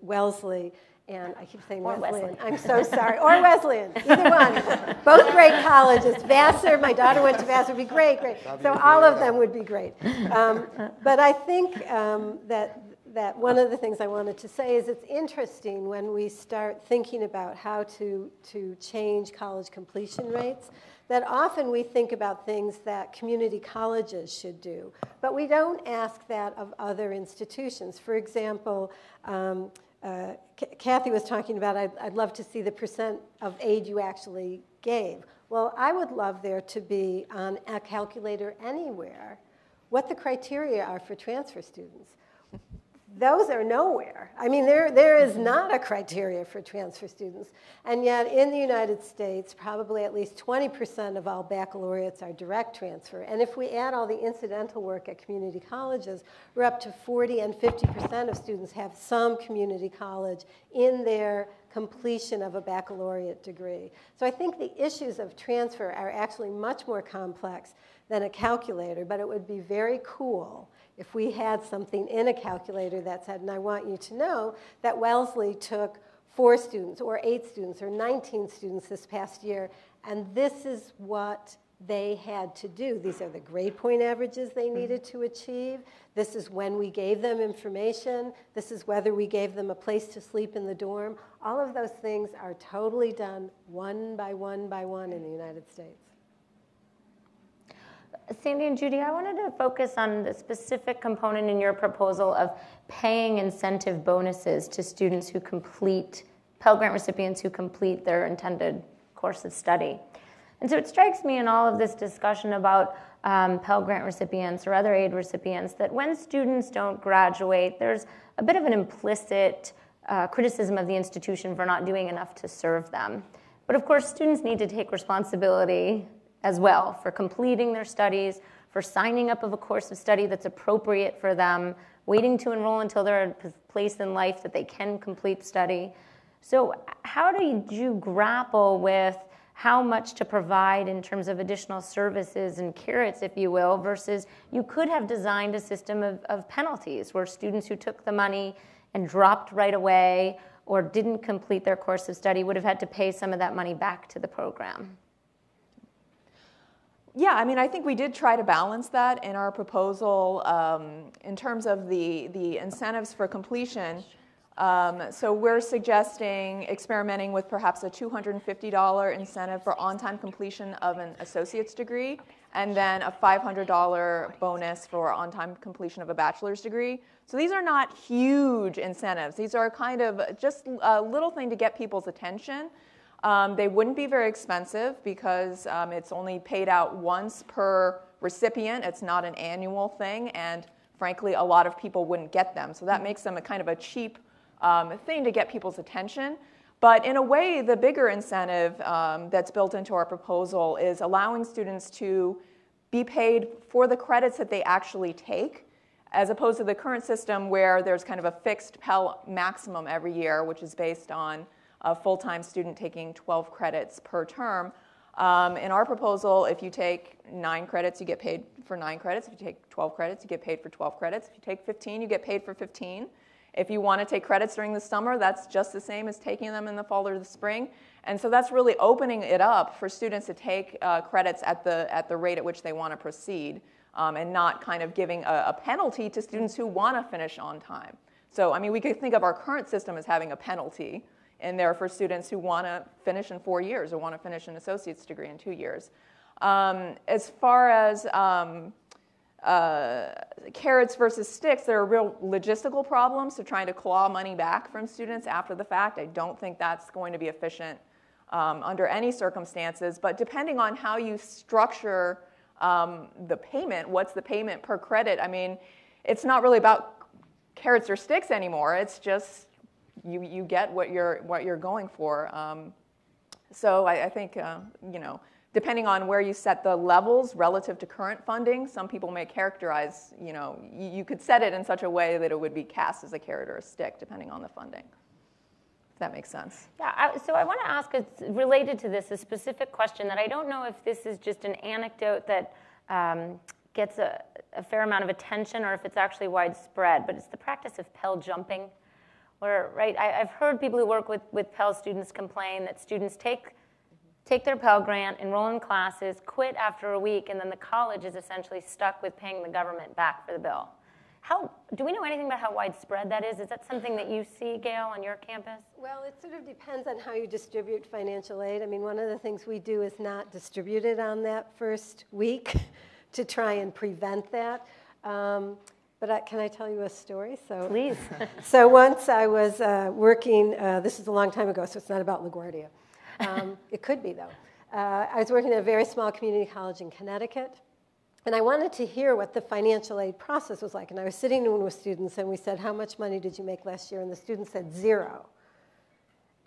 Wellesley, and I keep saying Wesleyan. I'm so sorry. Or Wesleyan, either one. Both great colleges. Vassar, my daughter went to Vassar, would be great. So all of them would be great. But I think that one of the things I wanted to say is it's interesting when we start thinking about how to change college completion rates, that often we think about things that community colleges should do, but we don't ask that of other institutions. For example, Kathy was talking about, I'd love to see the percent of aid you actually gave. Well, I would love there to be on a calculator anywhere what the criteria are for transfer students. Those are nowhere. I mean, there is not a criteria for transfer students. And yet, in the United States, probably at least 20% of all baccalaureates are direct transfer. And if we add all the incidental work at community colleges, we're up to 40 and 50% of students have some community college in their completion of a baccalaureate degree. So I think the issues of transfer are actually much more complex than a calculator, but it would be very cool if we had something in a calculator that said, and I want you to know that Wellesley took 4 students or 8 students or 19 students this past year, and this is what they had to do. These are the grade point averages they needed to achieve. This is when we gave them information. This is whether we gave them a place to sleep in the dorm. All of those things are totally done one by one by one in the United States. Sandy and Judy, I wanted to focus on the specific component in your proposal of paying incentive bonuses to students who complete, Pell Grant recipients who complete their intended course of study. And so it strikes me in all of this discussion about Pell Grant recipients or other aid recipients that when students don't graduate, there's a bit of an implicit criticism of the institution for not doing enough to serve them. But of course, students need to take responsibility as well for completing their studies, for signing up of a course of study that's appropriate for them, waiting to enroll until they're in a place in life that they can complete study. So how do you grapple with how much to provide in terms of additional services and carrots, if you will, versus you could have designed a system of penalties where students who took the money and dropped right away or didn't complete their course of study would have had to pay some of that money back to the program? Yeah, I mean, I think we did try to balance that in our proposal in terms of the incentives for completion. So we're suggesting experimenting with perhaps a $250 incentive for on-time completion of an associate's degree, and then a $500 bonus for on-time completion of a bachelor's degree. So these are not huge incentives. These are kind of just a little thing to get people's attention. They wouldn't be very expensive because it's only paid out once per recipient. It's not an annual thing, and frankly, a lot of people wouldn't get them. So that makes them a kind of a cheap thing to get people's attention. But in a way, the bigger incentive that's built into our proposal is allowing students to be paid for the credits that they actually take, as opposed to the current system where there's kind of a fixed Pell maximum every year, which is based on a full-time student taking 12 credits per term. In our proposal, if you take 9 credits, you get paid for 9 credits. If you take 12 credits, you get paid for 12 credits. If you take 15, you get paid for 15. If you want to take credits during the summer, that's just the same as taking them in the fall or the spring. And so that's really opening it up for students to take credits at the rate at which they want to proceed, and not kind of giving a penalty to students who want to finish on time. So, I mean, we could think of our current system as having a penalty in there for students who want to finish in 4 years or want to finish an associate's degree in 2 years. As far as carrots versus sticks, there are real logistical problems to trying to claw money back from students after the fact. I don't think that's going to be efficient under any circumstances. But depending on how you structure the payment, what's the payment per credit? I mean, it's not really about carrots or sticks anymore. It's just you get what you're going for. So I think depending on where you set the levels relative to current funding, some people may characterize, you could set it in such a way that it would be cast as a carrot or a stick, depending on the funding. If that makes sense. Yeah, so I want to ask, it's related to this, a specific question that I don't know if this is just an anecdote that gets a fair amount of attention or if it's actually widespread, but it's the practice of Pell jumping. Where, right, I've heard people who work with Pell students complain that students take their Pell Grant, enroll in classes, quit after a week, and then the college is essentially stuck with paying the government back for the bill. Do we know anything about how widespread that is? Is that something that you see, Gail, on your campus? Well, it sort of depends on how you distribute financial aid. I mean, one of the things we do is not distribute it on that first week to try and prevent that. But can I tell you a story? So, please. So once I was working, this is a long time ago, so it's not about LaGuardia. It could be, though. I was working at a very small community college in Connecticut, and I wanted to hear what the financial aid process was like. And I was sitting in with students, and we said, how much money did you make last year? And the student said, 0.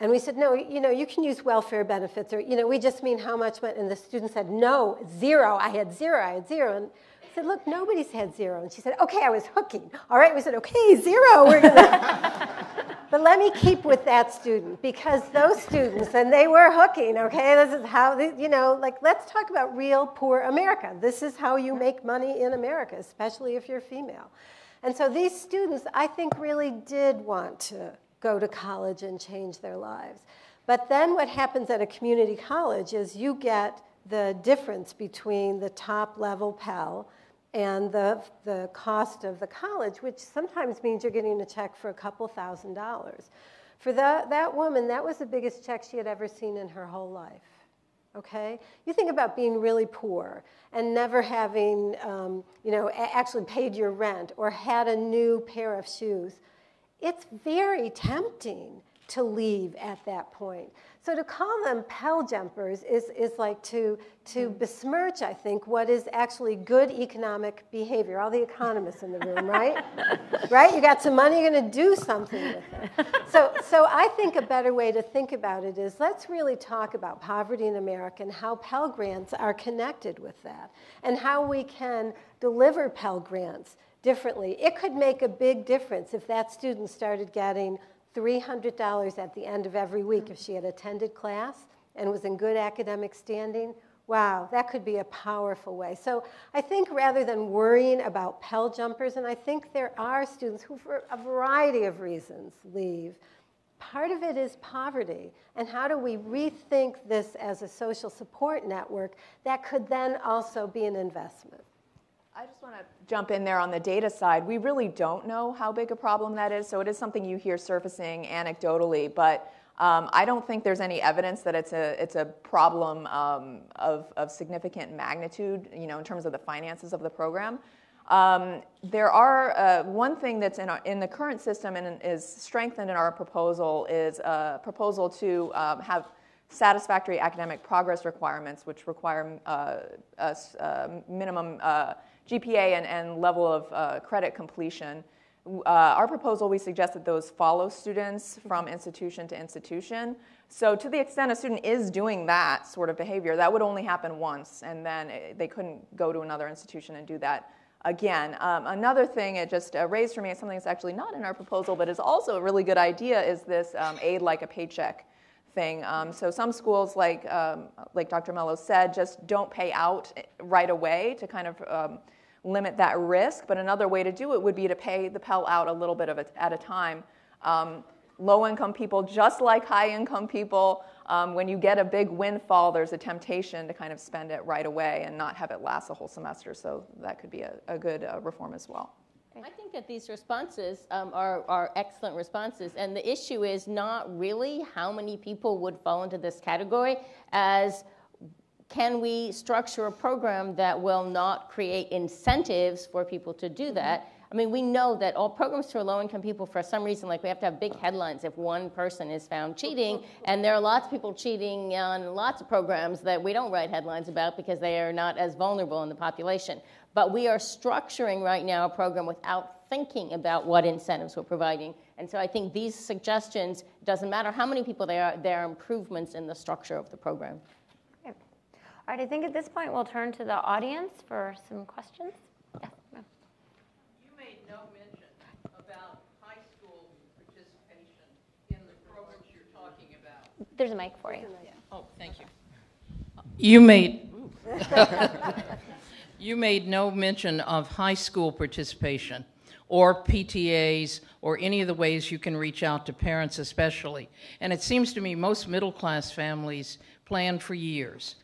And we said, no, you can use welfare benefits, or, we just mean how much money. And the student said, no, 0. I had 0. And I said, look, nobody's had 0. And she said, okay, I was hooking. All right, we said, okay, 0. We're going to... But let me keep with that student, because those students, and they were hooking, okay? This is how, let's talk about real poor America. This is how you make money in America, especially if you're female. And so these students, I think, really did want to go to college and change their lives. But then what happens at a community college is you get the difference between the top-level Pell and the cost of the college, which sometimes means you're getting a check for a couple $1,000s. For that woman, that was the biggest check she had ever seen in her whole life. Okay? You think about being really poor and never having, actually paid your rent or had a new pair of shoes. It's very tempting to leave at that point. So to call them Pell jumpers is like to besmirch, I think, what is actually good economic behavior. All the economists in the room, right? Right? You got some money, you're going to do something with it. So I think a better way to think about it is let's really talk about poverty in America and how Pell Grants are connected with that and how we can deliver Pell Grants differently. It could make a big difference if that student started getting $300 at the end of every week if she had attended class and was in good academic standing. Wow, that could be a powerful way. So I think rather than worrying about Pell jumpers, and I think there are students who for a variety of reasons leave, part of it is poverty. And how do we rethink this as a social support network that could then also be an investment? I just want to jump in there on the data side. We really don't know how big a problem that is, so it is something you hear surfacing anecdotally, but I don't think there's any evidence that it's a problem of significant magnitude, in terms of the finances of the program. There are one thing that's in the current system and is strengthened in our proposal is a proposal to have satisfactory academic progress requirements, which require minimum GPA and level of credit completion. Our proposal, we suggest that those follow students from institution to institution. So to the extent a student is doing that sort of behavior, that would only happen once, and then they couldn't go to another institution and do that again. Another thing it just raised for me, something that's actually not in our proposal, but is also a really good idea, is this aid like a paycheck thing. So some schools, like Dr. Mellow said, just don't pay out right away to kind of limit that risk. But another way to do it would be to pay the Pell out a little bit of it at a time. Low-income people, just like high-income people, when you get a big windfall, there's a temptation to kind of spend it right away and not have it last a whole semester. So that could be a good reform as well. I think that these responses are excellent responses, and the issue is not really how many people would fall into this category as can we structure a program that will not create incentives for people to do that. I mean, we know that all programs for low-income people, for some reason, like we have to have big headlines if one person is found cheating, and there are lots of people cheating on lots of programs that we don't write headlines about because they are not as vulnerable in the population. But we are structuring right now a program without thinking about what incentives we're providing. And so I think these suggestions, doesn't matter how many people there are improvements in the structure of the program. Okay. All right, I think at this point we'll turn to the audience for some questions. Yes, ma'am. You made no mention about high school participation in the programs you're talking about. There's a mic for you. Oh, thank you. You made no mention of high school participation or PTAs or any of the ways you can reach out to parents especially. And it seems to me most middle-class families plan for years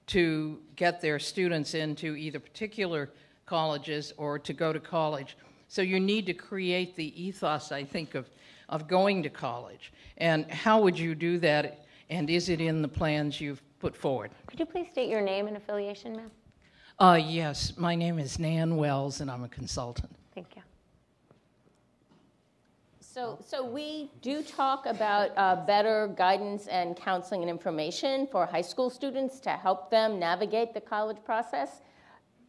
to get their students into either particular colleges or to go to college. So you need to create the ethos, I think, of going to college. And how would you do that, and is it in the plans you've put forward? Could you please state your name and affiliation, ma'am? Yes, my name is Nan Wells, and I'm a consultant. Thank you. So we do talk about better guidance and counseling and information for high school students to help them navigate the college process.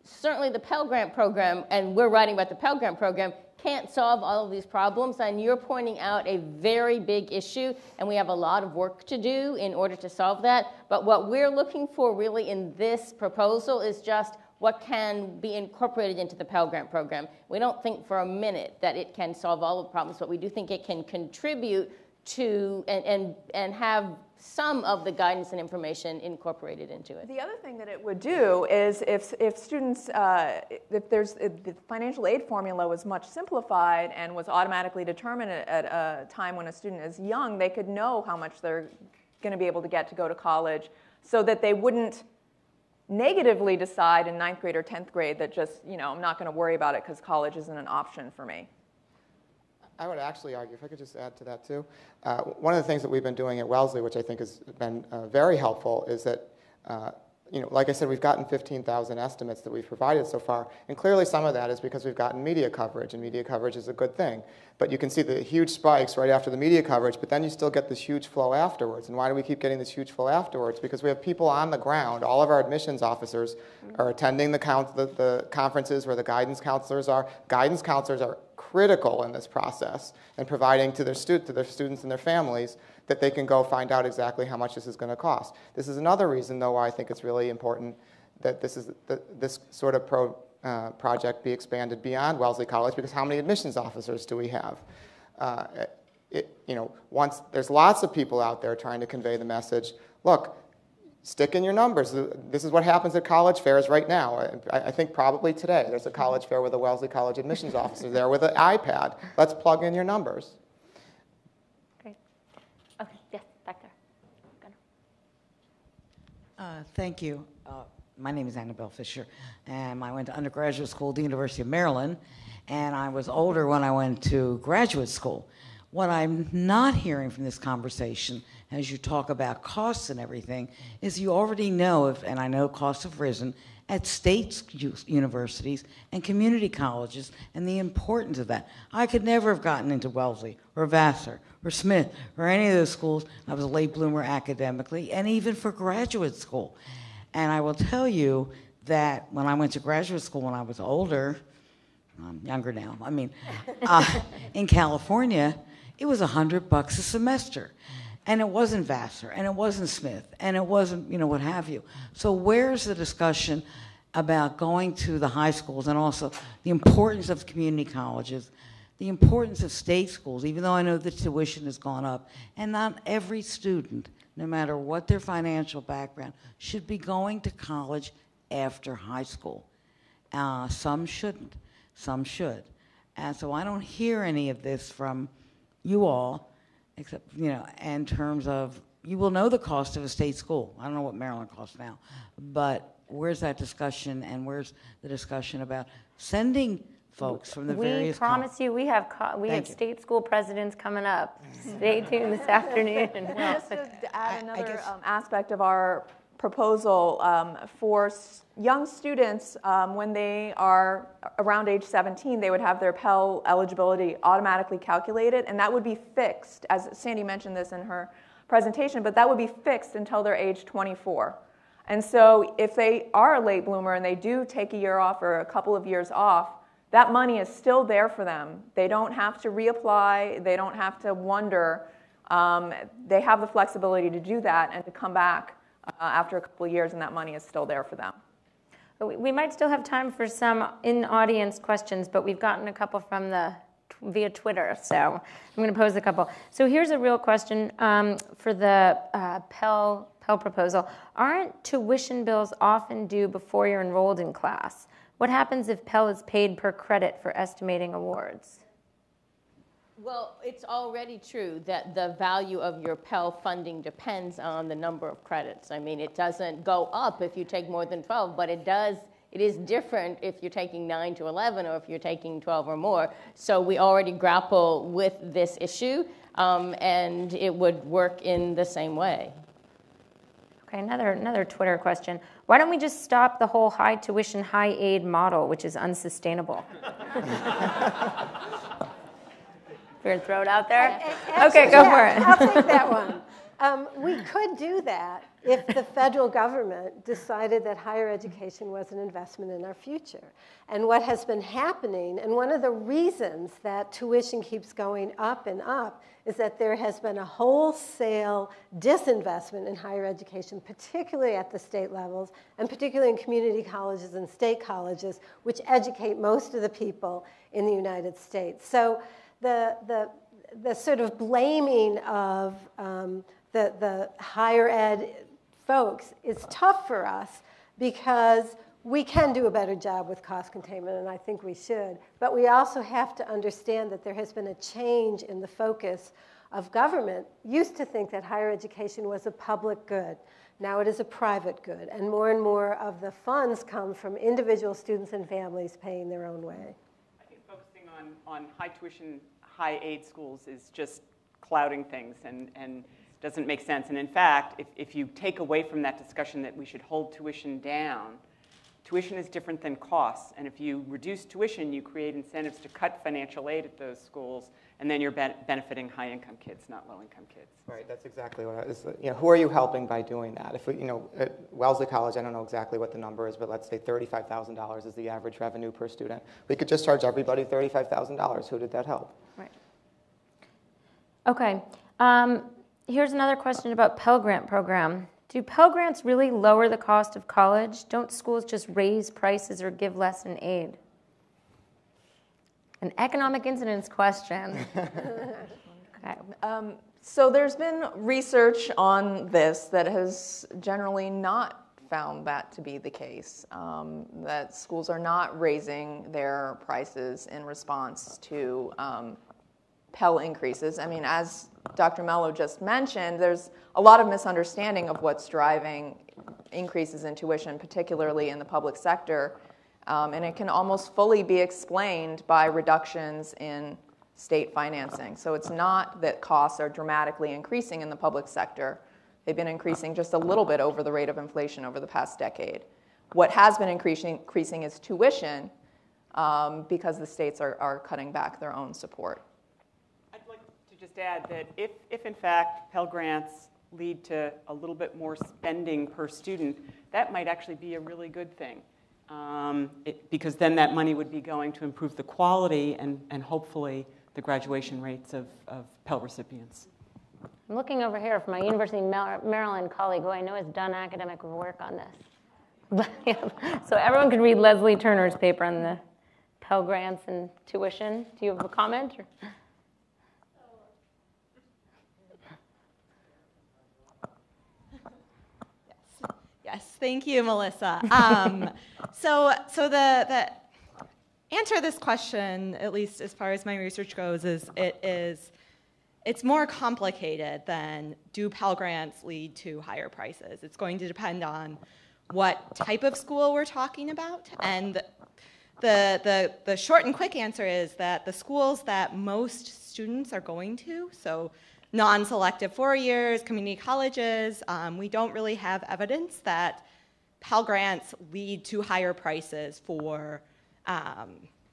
Certainly the Pell Grant program, and we're writing about the Pell Grant program, can't solve all of these problems, and you're pointing out a very big issue, and we have a lot of work to do in order to solve that. But what we're looking for really in this proposal is just what can be incorporated into the Pell Grant program. We don't think for a minute that it can solve all the problems, but we do think it can contribute to and have some of the guidance and information incorporated into it. The other thing that it would do is if students, if the financial aid formula was much simplified and was automatically determined at a time when a student is young, they could know how much they're going to be able to get to go to college, so that they wouldn't negatively decide in 9th grade or 10th grade that just, I'm not going to worry about it because college isn't an option for me. I would actually argue, if I could just add to that too, one of the things that we've been doing at Wellesley, which I think has been very helpful, is that, like I said, we've gotten 15,000 estimates that we've provided so far, and clearly some of that is because we've gotten media coverage, and media coverage is a good thing. But you can see the huge spikes right after the media coverage, but then you still get this huge flow afterwards. And why do we keep getting this huge flow afterwards? Because we have people on the ground. All of our admissions officers are attending the conferences where the guidance counselors are. Guidance counselors are critical in this process and providing to their students and their families that they can go find out exactly how much this is going to cost. This is another reason, though, why I think it's really important that this sort of project be expanded beyond Wellesley College, because how many admissions officers do we have? Once there's lots of people out there trying to convey the message, look, stick in your numbers. This is what happens at college fairs right now. I think probably today there's a college fair with a Wellesley College admissions officer there with an iPad. Let's plug in your numbers. Great. Okay, yes, back there. Thank you. My name is Annabelle Fisher, and I went to undergraduate school at the University of Maryland, and I was older when I went to graduate school. What I'm not hearing from this conversation, as you talk about costs and everything, is you already know, and I know costs have risen, at state universities and community colleges, and the importance of that. I could never have gotten into Wellesley or Vassar or Smith or any of those schools. I was a late bloomer academically, and even for graduate school. And I will tell you that when I went to graduate school when I was older, I'm younger now, in California, it was $100 a semester. And it wasn't Vassar, and it wasn't Smith, and it wasn't, what have you. So where's the discussion about going to the high schools, and also the importance of community colleges, the importance of state schools, even though I know the tuition has gone up, and not every student, no matter what their financial background, should be going to college after high school. Some shouldn't, some should. And so I don't hear any of this from you all, except, in terms of, you will know the cost of a state school. I don't know what Maryland costs now, but where's that discussion, and where's the discussion about sending folks from the various... We promise you, we have state school presidents coming up. Stay tuned this afternoon. Just to add another aspect of our proposal, for young students, when they are around age 17, they would have their Pell eligibility automatically calculated, and that would be fixed, as Sandy mentioned this in her presentation, but that would be fixed until they're age 24. And so if they are a late bloomer and they do take a year off or a couple of years off, that money is still there for them. They don't have to reapply. They don't have to wonder. They have the flexibility to do that and to come back after a couple of years, and that money is still there for them. We might still have time for some in-audience questions, but we've gotten a couple from via Twitter, so I'm going to pose a couple. So here's a real question for the Pell proposal. Aren't tuition bills often due before you're enrolled in class? What happens if Pell is paid per credit for estimating awards? Well, it's already true that the value of your Pell funding depends on the number of credits. It doesn't go up if you take more than 12, but it is different if you're taking 9 to 11 or if you're taking 12 or more. So we already grapple with this issue, and it would work in the same way. Okay, another Twitter question. Why don't we just stop the whole high tuition, high aid model, which is unsustainable? You're going to throw it out there? Actually, okay, go for it. I'll take that one. We could do that, if the federal government decided that higher education was an investment in our future. And what has been happening, and one of the reasons that tuition keeps going up and up, is that there has been a wholesale disinvestment in higher education, particularly at the state levels, and particularly in community colleges and state colleges, which educate most of the people in the United States. So the sort of blaming of the higher ed folks is tough for us because we can do a better job with cost containment, and I think we should. But we also have to understand that there has been a change in the focus of government. Used to think that higher education was a public good. Now it is a private good, and more of the funds come from individual students and families paying their own way. I think focusing on high tuition, high aid schools is just clouding things and doesn't make sense. And in fact, if you take away from that discussion that we should hold tuition down, tuition is different than costs. And if you reduce tuition, you create incentives to cut financial aid at those schools, and then you're benefiting high-income kids, not low-income kids. Right, that's exactly what I was, who are you helping by doing that? If we, at Wellesley College, I don't know exactly what the number is, but let's say $35,000 is the average revenue per student. We could just charge everybody $35,000. Who did that help? Right. Okay. Here's another question about Pell Grant program. Do Pell Grants really lower the cost of college? Don't schools just raise prices or give less in aid? An economic incidence question. Okay. So there's been research on this that has generally not found that to be the case, that schools are not raising their prices in response to Pell increases. I mean, as Dr. Mellow just mentioned, there's a lot of misunderstanding of what's driving increases in tuition, particularly in the public sector, and it can almost fully be explained by reductions in state financing. So it's not that costs are dramatically increasing in the public sector. They've been increasing just a little bit over the rate of inflation over the past decade. What has been increasing is tuition because the states are cutting back their own support. Just add that if in fact Pell Grants lead to a little bit more spending per student, that might actually be a really good thing. Because then that money would be going to improve the quality and hopefully the graduation rates of Pell recipients. I'm looking over here for my University of Maryland colleague who I know has done academic work on this. So everyone can read Leslie Turner's paper on the Pell Grants and tuition. Do you have a comment? Or? Yes, thank you, Melissa. So the answer to this question, at least as far as my research goes, is it's more complicated than do Pell Grants lead to higher prices. It's going to depend on what type of school we're talking about, and the short and quick answer is that the schools that most students are going to, so non-selective 4 years, community colleges, we don't really have evidence that Pell Grants lead to higher prices for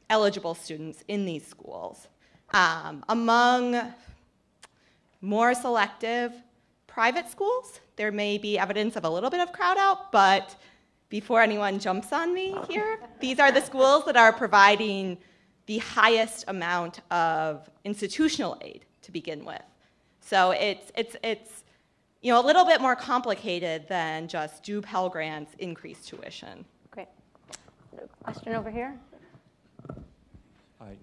eligible students in these schools. Among more selective private schools, there may be evidence of a little bit of crowd out, but before anyone jumps on me here, these are the schools that are providing the highest amount of institutional aid to begin with. So it's a little bit more complicated than just do Pell Grants increase tuition. Great. Question over here. Hi.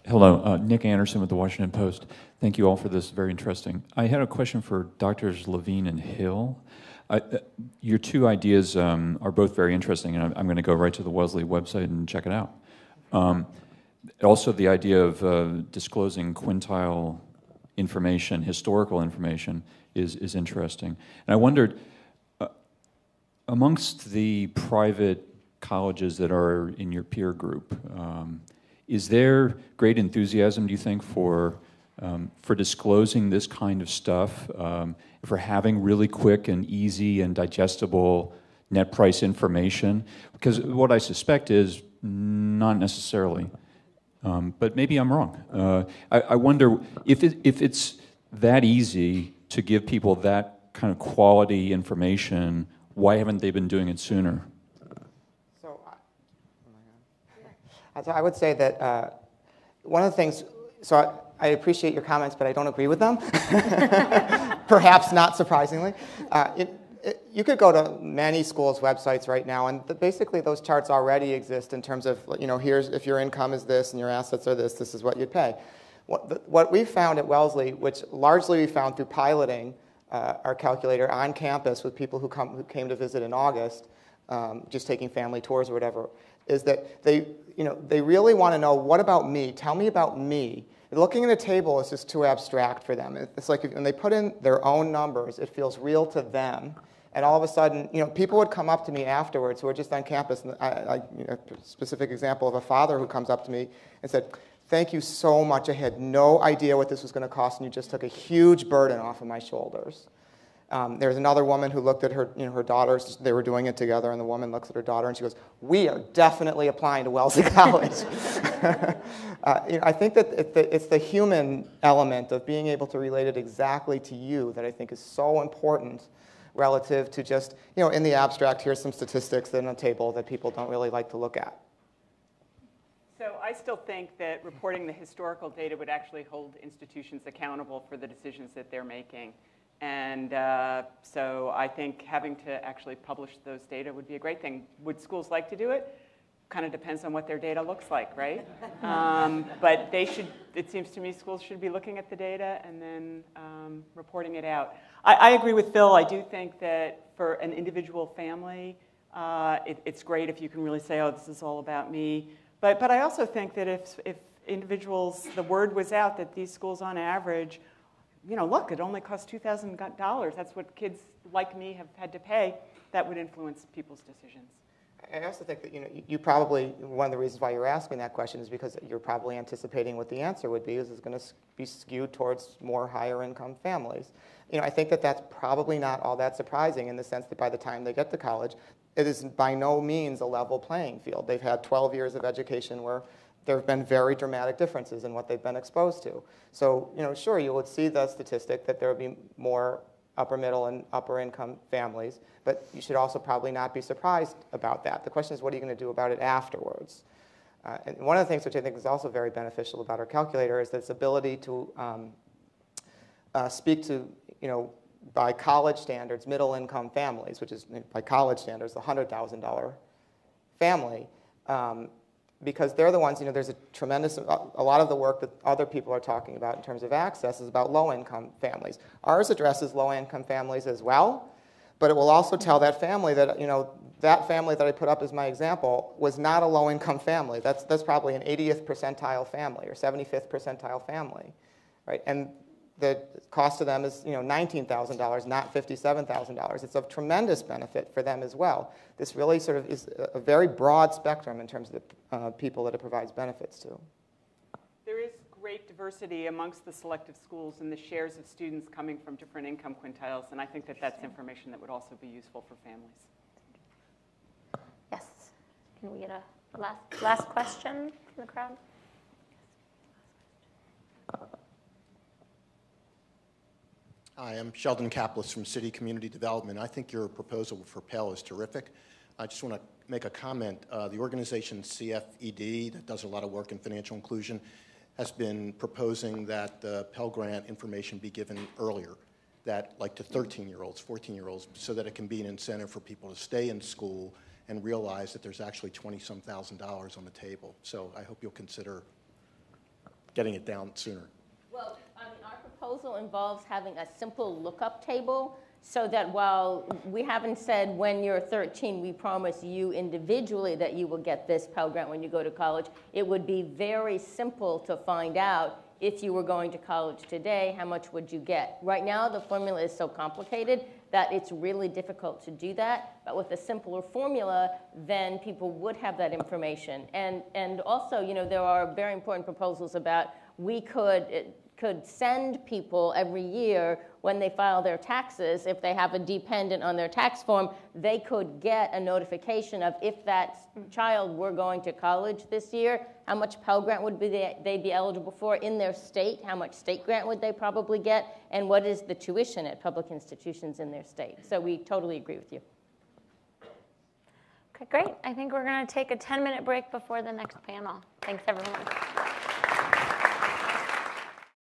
Hello, Nick Anderson with the Washington Post. Thank you all for this, very interesting. I had a question for Drs. Levine and Hill. Your two ideas are both very interesting, and I'm going to go right to the Wellesley website and check it out. Also, the idea of disclosing quintile information, historical information, is interesting. And I wondered, amongst the private colleges that are in your peer group, is there great enthusiasm, do you think, for disclosing this kind of stuff, for having really quick and easy and digestible net price information? Because what I suspect is not necessarily. But maybe I'm wrong. I wonder if it's that easy to give people that kind of quality information, why haven't they been doing it sooner? So, so I would say that one of the things, so I appreciate your comments, but I don't agree with them, perhaps not surprisingly. You could go to many schools' websites right now, and basically those charts already exist in terms of, here's if your income is this and your assets are this, this is what you'd pay. What we found at Wellesley, which largely we found through piloting our calculator on campus with people who came to visit in August, just taking family tours or whatever, is that they really want to know, what about me? Tell me about me. Looking at a table is just too abstract for them. It's like when they put in their own numbers, it feels real to them. And all of a sudden, people would come up to me afterwards who were just on campus. And a specific example of a father who comes up to me and said, "Thank you so much. I had no idea what this was going to cost, and you just took a huge burden off of my shoulders." There's another woman who looked at her, her daughters. They were doing it together, and the woman looks at her daughter and she goes, "We are definitely applying to Wellesley College." I think that it's the human element of being able to relate it exactly to you that I think is so important relative to just, in the abstract, here's some statistics in a table that people don't really like to look at. So I still think that reporting the historical data would actually hold institutions accountable for the decisions that they're making. And so I think having to actually publish those data would be a great thing. Would schools like to do it? Kind of depends on what their data looks like, right? But they should, it seems to me, schools should be looking at the data and then reporting it out. I agree with Phil. I do think that for an individual family, it's great if you can really say, oh, this is all about me. But I also think that if individuals, the word was out that these schools on average, look, it only costs $2,000. That's what kids like me have had to pay. That would influence people's decisions. I also think that you probably, one of the reasons why you're asking that question is because you're probably anticipating what the answer would be, is it's going to be skewed towards more higher income families. I think that that's probably not all that surprising in the sense that by the time they get to college, it is by no means a level playing field. They've had 12 years of education where there have been very dramatic differences in what they've been exposed to. So, sure, you would see the statistic that there would be more upper middle and upper income families, but you should also probably not be surprised about that. The question is, what are you going to do about it afterwards? And one of the things which I think is also very beneficial about our calculator is its ability to speak to, by college standards, middle income families, which is by college standards, the $100,000 family. Because they're the ones, there's a lot of the work that other people are talking about in terms of access is about low-income families. Ours addresses low-income families as well, but it will also tell that family that, that family that I put up as my example was not a low-income family. That's probably an 80th percentile family or 75th percentile family, right? And the cost to them is, $19,000, not $57,000. It's of tremendous benefit for them as well. This really sort of is a very broad spectrum in terms of the people that it provides benefits to. There is great diversity amongst the selective schools and the shares of students coming from different income quintiles, and I think that that's information that would also be useful for families. Yes. Can we get a last question from the crowd? Hi, I'm Sheldon Kaplis from City Community Development. I think your proposal for Pell is terrific. I just want to make a comment. The organization CFED, that does a lot of work in financial inclusion, has been proposing that the Pell Grant information be given earlier, that like to 13-year-olds, 14-year-olds, so that it can be an incentive for people to stay in school and realize that there's actually $20-some thousand on the table. So I hope you'll consider getting it down sooner. Well, our proposal involves having a simple lookup table so that while we haven't said when you're 13, we promise you individually that you will get this Pell Grant when you go to college, it would be very simple to find out if you were going to college today, how much would you get? Right now, the formula is so complicated that it's really difficult to do that. But with a simpler formula, then people would have that information. And also, there are very important proposals about we could could send people every year when they file their taxes, if they have a dependent on their tax form, they could get a notification of if that child were going to college this year, how much Pell Grant would they be eligible for in their state, how much state grant would they probably get, and what is the tuition at public institutions in their state. So we totally agree with you. Okay, great. I think we're going to take a 10-minute break before the next panel. Thanks, everyone.